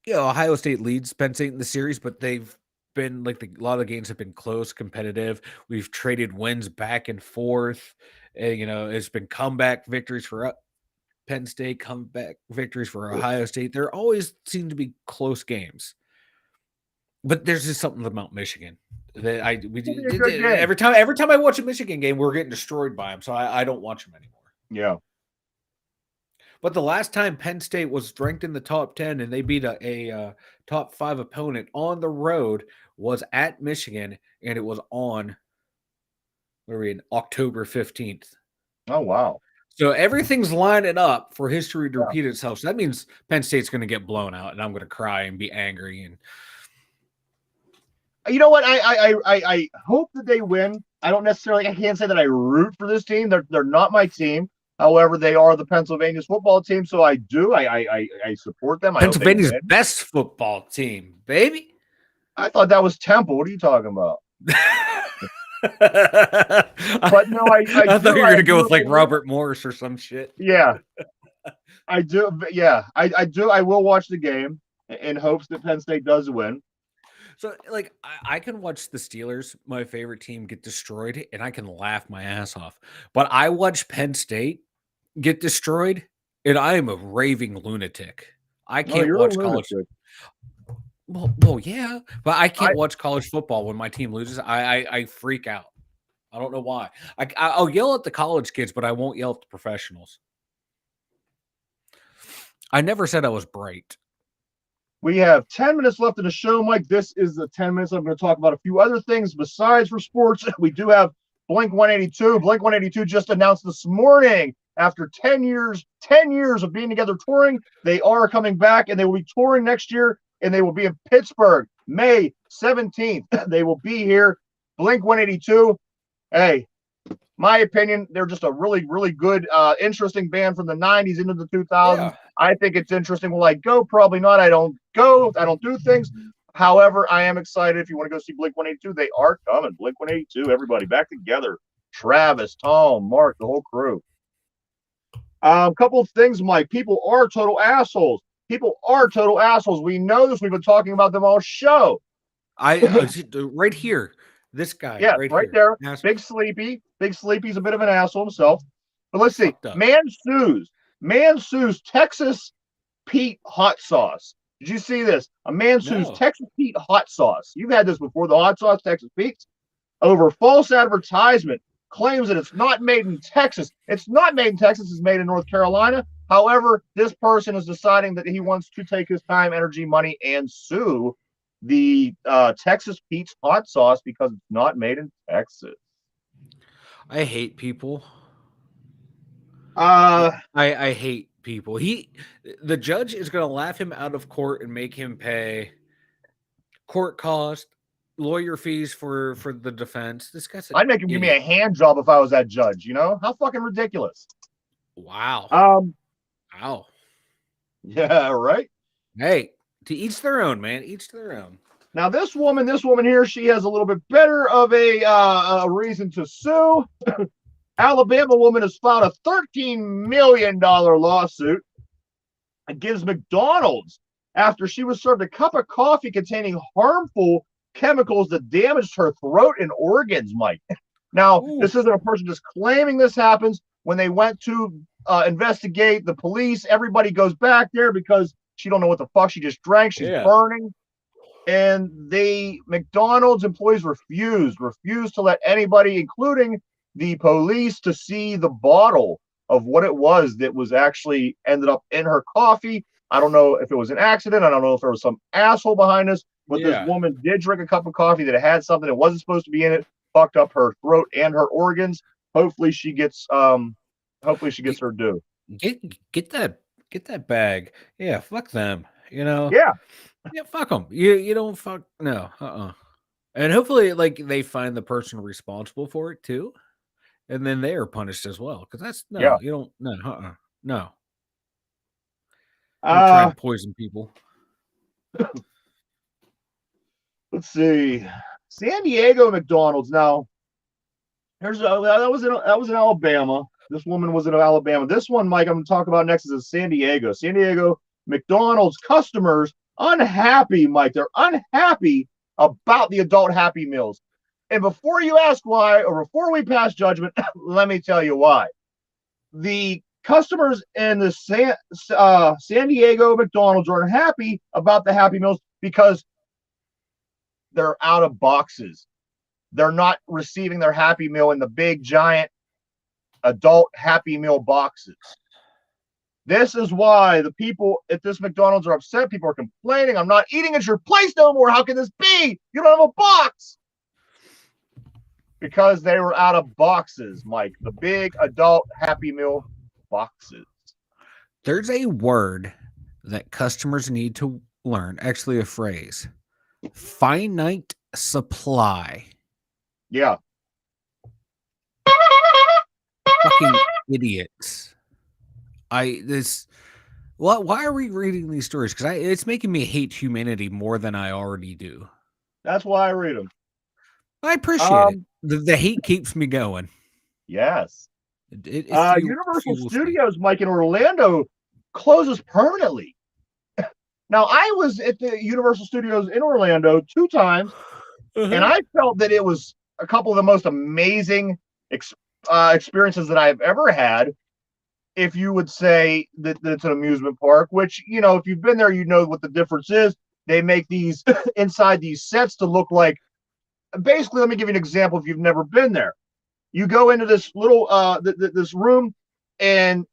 Yeah, Ohio State leads Penn State in the series, but they've been a lot of the games have been close, competitive. We've traded wins back and forth. It's been comeback victories for Penn State, comeback victories for Ohio State. There always seem to be close games, but there's just something about Michigan that every time I watch a Michigan game, we're getting destroyed by them, so I don't watch them anymore. Yeah. But the last time Penn State was ranked in the top 10 and they beat a top 5 opponent on the road was at Michigan, and it was on October 15th. Oh, wow. So everything's lining up for history to repeat itself. So that means Penn State's going to get blown out, and I'm going to cry and be angry. And you know what? I hope that they win. I can't say that I root for this team. They're not my team. However, they are the Pennsylvania's football team, so I do. I support them. Pennsylvania's best football team, baby. I thought that was Temple. What are you talking about? But no, I thought you were going to go with Robert Morris or some shit. Yeah, I do. Yeah, I do. I will watch the game in hopes that Penn State does win. So, I can watch the Steelers, my favorite team, get destroyed, and I can laugh my ass off. But I watch Penn State get destroyed, and I am a raving lunatic. I can't watch college. Well, yeah, but I can't watch college football when my team loses. I freak out. I don't know why. I'll yell at the college kids, but I won't yell at the professionals. I never said I was bright. We have 10 minutes left in the show, Mike. This is the 10 minutes. I'm going to talk about a few other things besides for sports. We do have Blink 182. Blink 182 just announced this morning, after 10 years of being together touring, they are coming back, and they will be touring next year, and they will be in Pittsburgh, May 17th. They will be here. Blink 182. Hey, my opinion, they're just a really, really good, interesting band from the 90s into the 2000s. Yeah. I think it's interesting. Will I go? Probably not. I don't go. I don't do things. However, I am excited. If you want to go see Blink 182, they are coming. Blink 182, everybody back together. Travis, Tom, Mark, the whole crew. A couple of things, Mike. People are total assholes. People are total assholes. We know this. We've been talking about them all show. Right here. This guy. Yeah, right there. Asshole. Big Sleepy. Big Sleepy's a bit of an asshole himself. But let's see. Man sues Texas Pete hot sauce. Did you see this? A man sues Texas Pete hot sauce. You've had this before, the hot sauce, Texas Pete's, over false advertisement. Claims that it's not made in Texas. It's not made in Texas. It's made in North Carolina. However, this person is deciding that he wants to take his time, energy, money, and sue the Texas Pete's hot sauce because it's not made in Texas. I hate people. I hate people. The judge is going to laugh him out of court and make him pay court cost, lawyer fees for the defense. This guy's I'd make him give me a hand job if I was that judge. You know how fucking ridiculous. Wow. Wow. Yeah. Right. Hey, to each their own, man. Each their own. Now this woman here, she has a little bit better of a reason to sue. Alabama woman has filed a $13 million lawsuit against McDonald's after she was served a cup of coffee containing harmful chemicals that damaged her throat and organs, Mike. Now, This isn't a person just claiming this happens. When they went to investigate, the police, everybody goes back there because she don't know what the fuck she just drank. She's burning. And McDonald's employees refused to let anybody, including the police, to see the bottle of what it was that was actually ended up in her coffee. I don't know if it was an accident. I don't know if there was some asshole behind this, but this woman did drink a cup of coffee that had something that wasn't supposed to be in it, fucked up her throat and her organs. Hopefully she gets her due. Get that bag. Yeah, fuck them. You know? Yeah, fuck them. You don't fuck no. And hopefully they find the person responsible for it too. And then they are punished as well. Because that's you don't no. Try to poison people. Let's see. San Diego McDonald's. Now, that was in Alabama. This woman was in Alabama. This one, Mike, I'm going to talk about next is in San Diego. San Diego McDonald's customers unhappy, Mike. They're unhappy about the adult Happy Meals. And before you ask why, or before we pass judgment, let me tell you why. The customers in the San Diego McDonald's are unhappy about the Happy Meals because they're out of boxes. They're not receiving their Happy Meal in the big, giant adult Happy Meal boxes. This is why the people at this McDonald's are upset. People are complaining. I'm not eating at your place no more. How can this be? You don't have a box. Because they were out of boxes, Mike. The big adult Happy Meal boxes. There's a word that customers need to learn. Actually, a phrase. Finite supply. Yeah. Fucking idiots. Why are we reading these stories? Because it's making me hate humanity more than I already do. That's why I read them. I appreciate it. The hate keeps me going. Yes. Universal Studios, Mike, in Orlando closes permanently. Now, I was at the Universal Studios in Orlando 2 times, and I felt that it was a couple of the most amazing experiences that I've ever had. If you would say that it's an amusement park, which, you know, if you've been there, you know what the difference is. They make these inside these sets to look like, basically, let me give you an example if you've never been there. you go into this little this room, and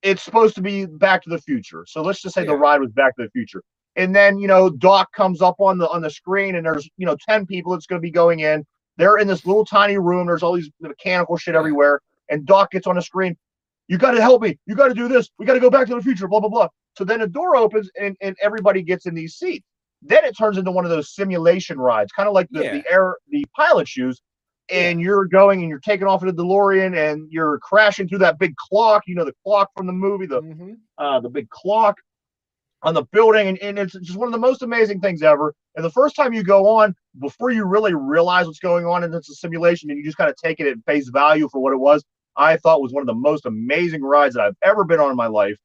it's supposed to be Back to the Future. So let's just say the ride was Back to the Future. And then, Doc comes up on the screen, and there's, 10 people that's going to be going in. They're in this little tiny room. There's all these mechanical shit everywhere. And Doc gets on the screen. You got to help me. You got to do this. We got to go back to the future, blah, blah, blah. So then the door opens, and everybody gets in these seats. Then it turns into one of those simulation rides, kind of like the pilot shoes. And you're going and you're taking off in a DeLorean, and you're crashing through that big clock, the clock from the movie, the big clock on the building. And it's just one of the most amazing things ever. And the first time you go on, before you really realize what's going on, and it's a simulation, and you just kind of take it at face value for what it was, I thought was one of the most amazing rides that I've ever been on in my life,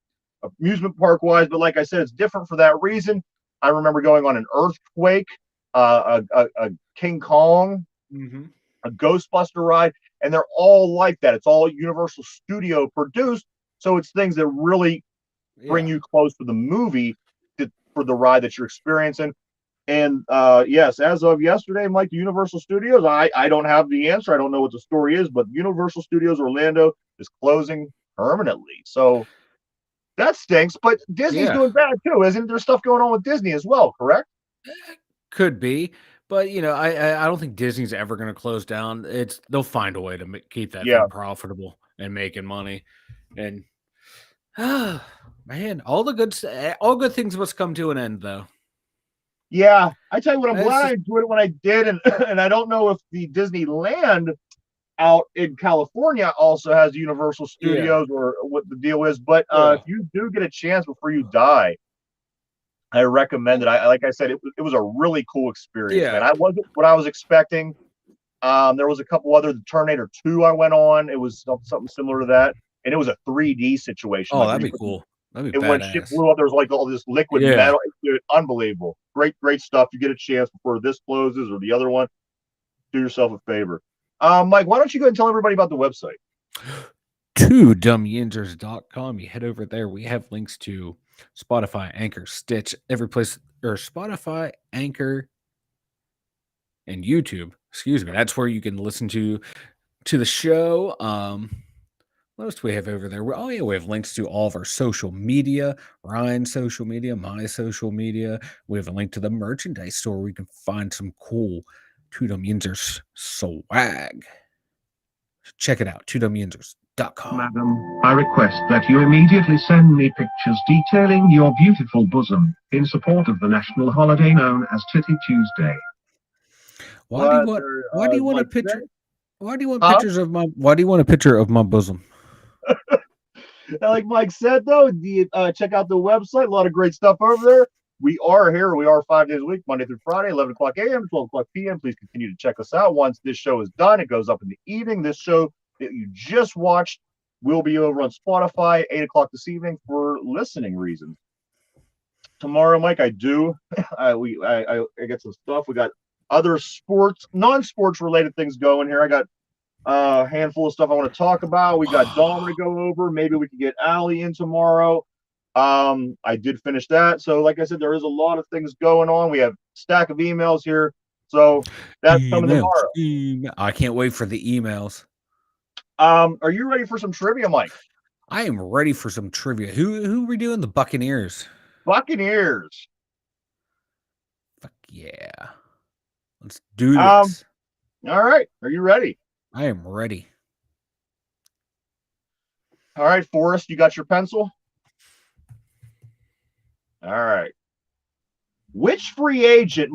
amusement park wise. But like I said, it's different for that reason. I remember going on an earthquake, a King Kong, a Ghostbuster ride, and they're all like that. It's all Universal Studio produced, so it's things that really bring you close to the movie for the ride that you're experiencing. And yes, as of yesterday, Mike, the Universal Studios, I don't have the answer. I don't know what the story is, but Universal Studios Orlando is closing permanently. So that stinks. But Disney's doing bad too, isn't there? Stuff going on with Disney as well, correct? Could be. But, I don't think Disney's ever going to close down. They'll find a way to keep that thing profitable and making money. And, man, all good things must come to an end, though. Yeah, I tell you what, I'm glad I enjoyed it when I did, and I don't know if the Disneyland out in California also has Universal Studios or what the deal is, but if you do get a chance before you die, I recommend it. Like I said, it was a really cool experience, man. I wasn't what I was expecting. There was a couple other, the Terminator 2 I went on. It was something similar to that, and it was a 3D situation. Oh, that'd be cool. That'd be badass. When shit blew up, there was like all this liquid metal. Dude, unbelievable. Great stuff. You get a chance before this closes or the other one, do yourself a favor. Mike, why don't you go and tell everybody about the website? 2dumbyinjers.com. You head over there. We have links to Spotify, Anchor, Stitch, every place, or Spotify, Anchor, and YouTube. Excuse me. That's where you can listen to the show. What else do we have over there? We have links to all of our social media, Ryan's social media, my social media. We have a link to the merchandise store where you can find some cool 2dumbyinjers swag. Check it out, 2dumbyinjers.com. Madam, I request that you immediately send me pictures detailing your beautiful bosom in support of the national holiday known as Titty Tuesday. Why do you want a picture of my bosom? Like Mike said, though, check out the website. A lot of great stuff over there. We are here. We are 5 days a week, Monday through Friday, 11 o'clock a.m., 12 o'clock p.m. Please continue to check us out. Once this show is done, it goes up in the evening. This show that you just watched will be over on Spotify, 8 o'clock this evening for listening reasons. Tomorrow, Mike, I get some stuff. We got other non-sports related things going here. I got a handful of stuff I want to talk about. We got Dom to go over. Maybe we can get Allie in tomorrow. I did finish that. So like I said, there is a lot of things going on. We have a stack of emails here. So that's coming tomorrow. I can't wait for the emails. Are you ready for some trivia, Mike? I am ready for some trivia. Who are we doing? The Buccaneers. Buccaneers. Fuck yeah. Let's do this. All right. Are you ready? I am ready. All right, Forrest, you got your pencil? All right. Which free agent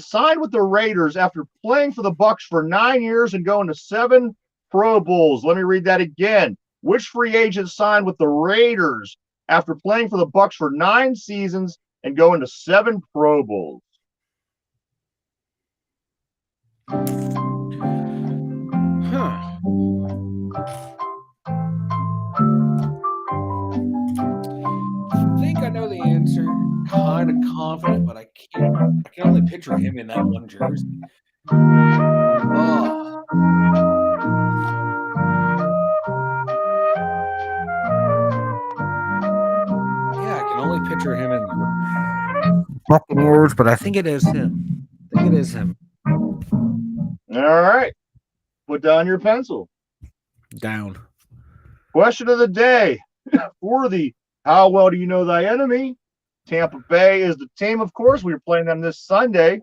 signed with the Raiders after playing for the Bucs for 9 years and going to 7 Pro Bowls? Let me read that again. Which free agent signed with the Raiders after playing for the Bucs for 9 seasons and going to 7 Pro Bowls? I think I know the answer. Kind of confident, but I can only picture him in that one jersey. Oh. Yeah, I can only picture him in the Buccaneers, but I think it is him. All right. Put down your pencil. Down. Question of the day for the How Well Do You Know Thy Enemy? Tampa Bay is the team, of course. We are playing them this Sunday.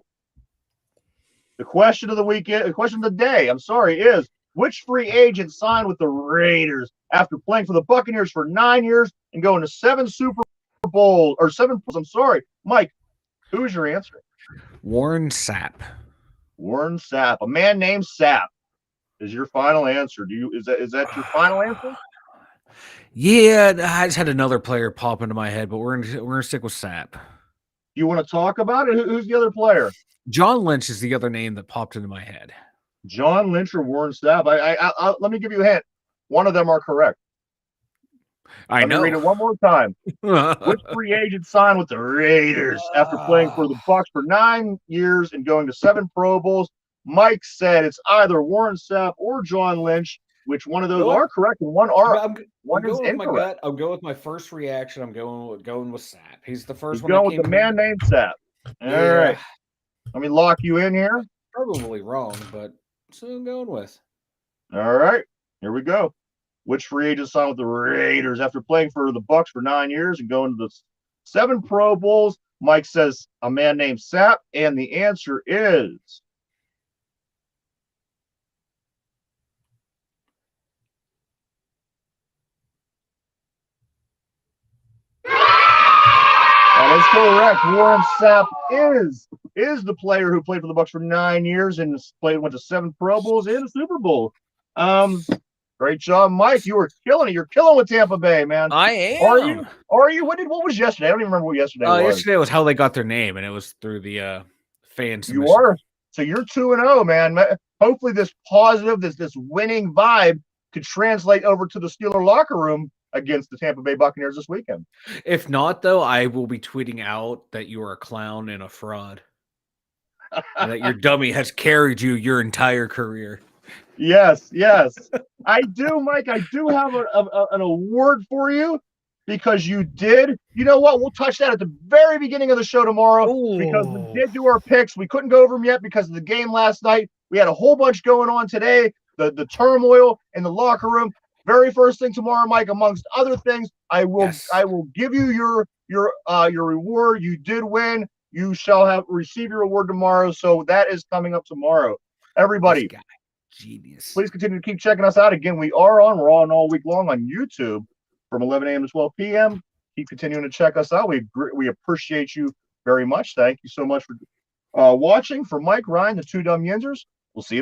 The question of the weekend, the question of the day, is which free agent signed with the Raiders after playing for the Buccaneers for 9 years and going to 7 Super Bowls, or 7, Mike, who's your answer? Warren Sapp. Warren Sapp. A man named Sapp is your final answer. Is that your final answer? Yeah, I just had another player pop into my head, but we're gonna stick with Sapp. You want to talk about it? Who's the other player? John Lynch is the other name that popped into my head. John Lynch or Warren Sapp? I let me give you a hint. One of them are correct. Let me read it one more time. Which free agent signed with the Raiders after playing for the Bucs for 9 years and going to 7 Pro Bowls? Mike said it's either Warren Sapp or John Lynch. Which one of those are correct and one is incorrect? I'm going with my first reaction. I'm going with Sapp. He's the first one. Going with the man named Sapp. All right. Let me lock you in here. Probably wrong, but so I'm going with. All right. Here we go. Which free agent signed with the Raiders after playing for the Bucs for 9 years and going to the 7 Pro Bowls? Mike says a man named Sapp, and the answer is that is correct. Warren Sapp is the player who played for the Bucs for 9 years and went to 7 Pro Bowls and a Super Bowl. Great job, Mike. You were killing it. You're killing with Tampa Bay, man. I am. Are you? What was yesterday? I don't even remember what yesterday was. Yesterday was how they got their name, and it was through the fans. You are. So you're 2-0, man. Hopefully this positive, this winning vibe could translate over to the Steeler locker room against the Tampa Bay Buccaneers this weekend. If not, though, I will be tweeting out that you are a clown and a fraud. And that your dummy has carried you your entire career. Yes. I do, Mike. I do have an award for you because you did. You know what? We'll touch that at the very beginning of the show tomorrow. Ooh. Because we did do our picks. We couldn't go over them yet because of the game last night. We had a whole bunch going on today. The turmoil in the locker room. Very first thing tomorrow, Mike, amongst other things, I will give you your reward. You did win. You shall receive your award tomorrow. So that is coming up tomorrow. Everybody, genius. Please continue to keep checking us out. Again, we're on all week long on YouTube from 11 a.m. to 12 p.m. Keep continuing to check us out. We appreciate you very much. Thank you so much for watching. For Mike, Ryan, the Two Dumb Yinzers, we'll see you tomorrow.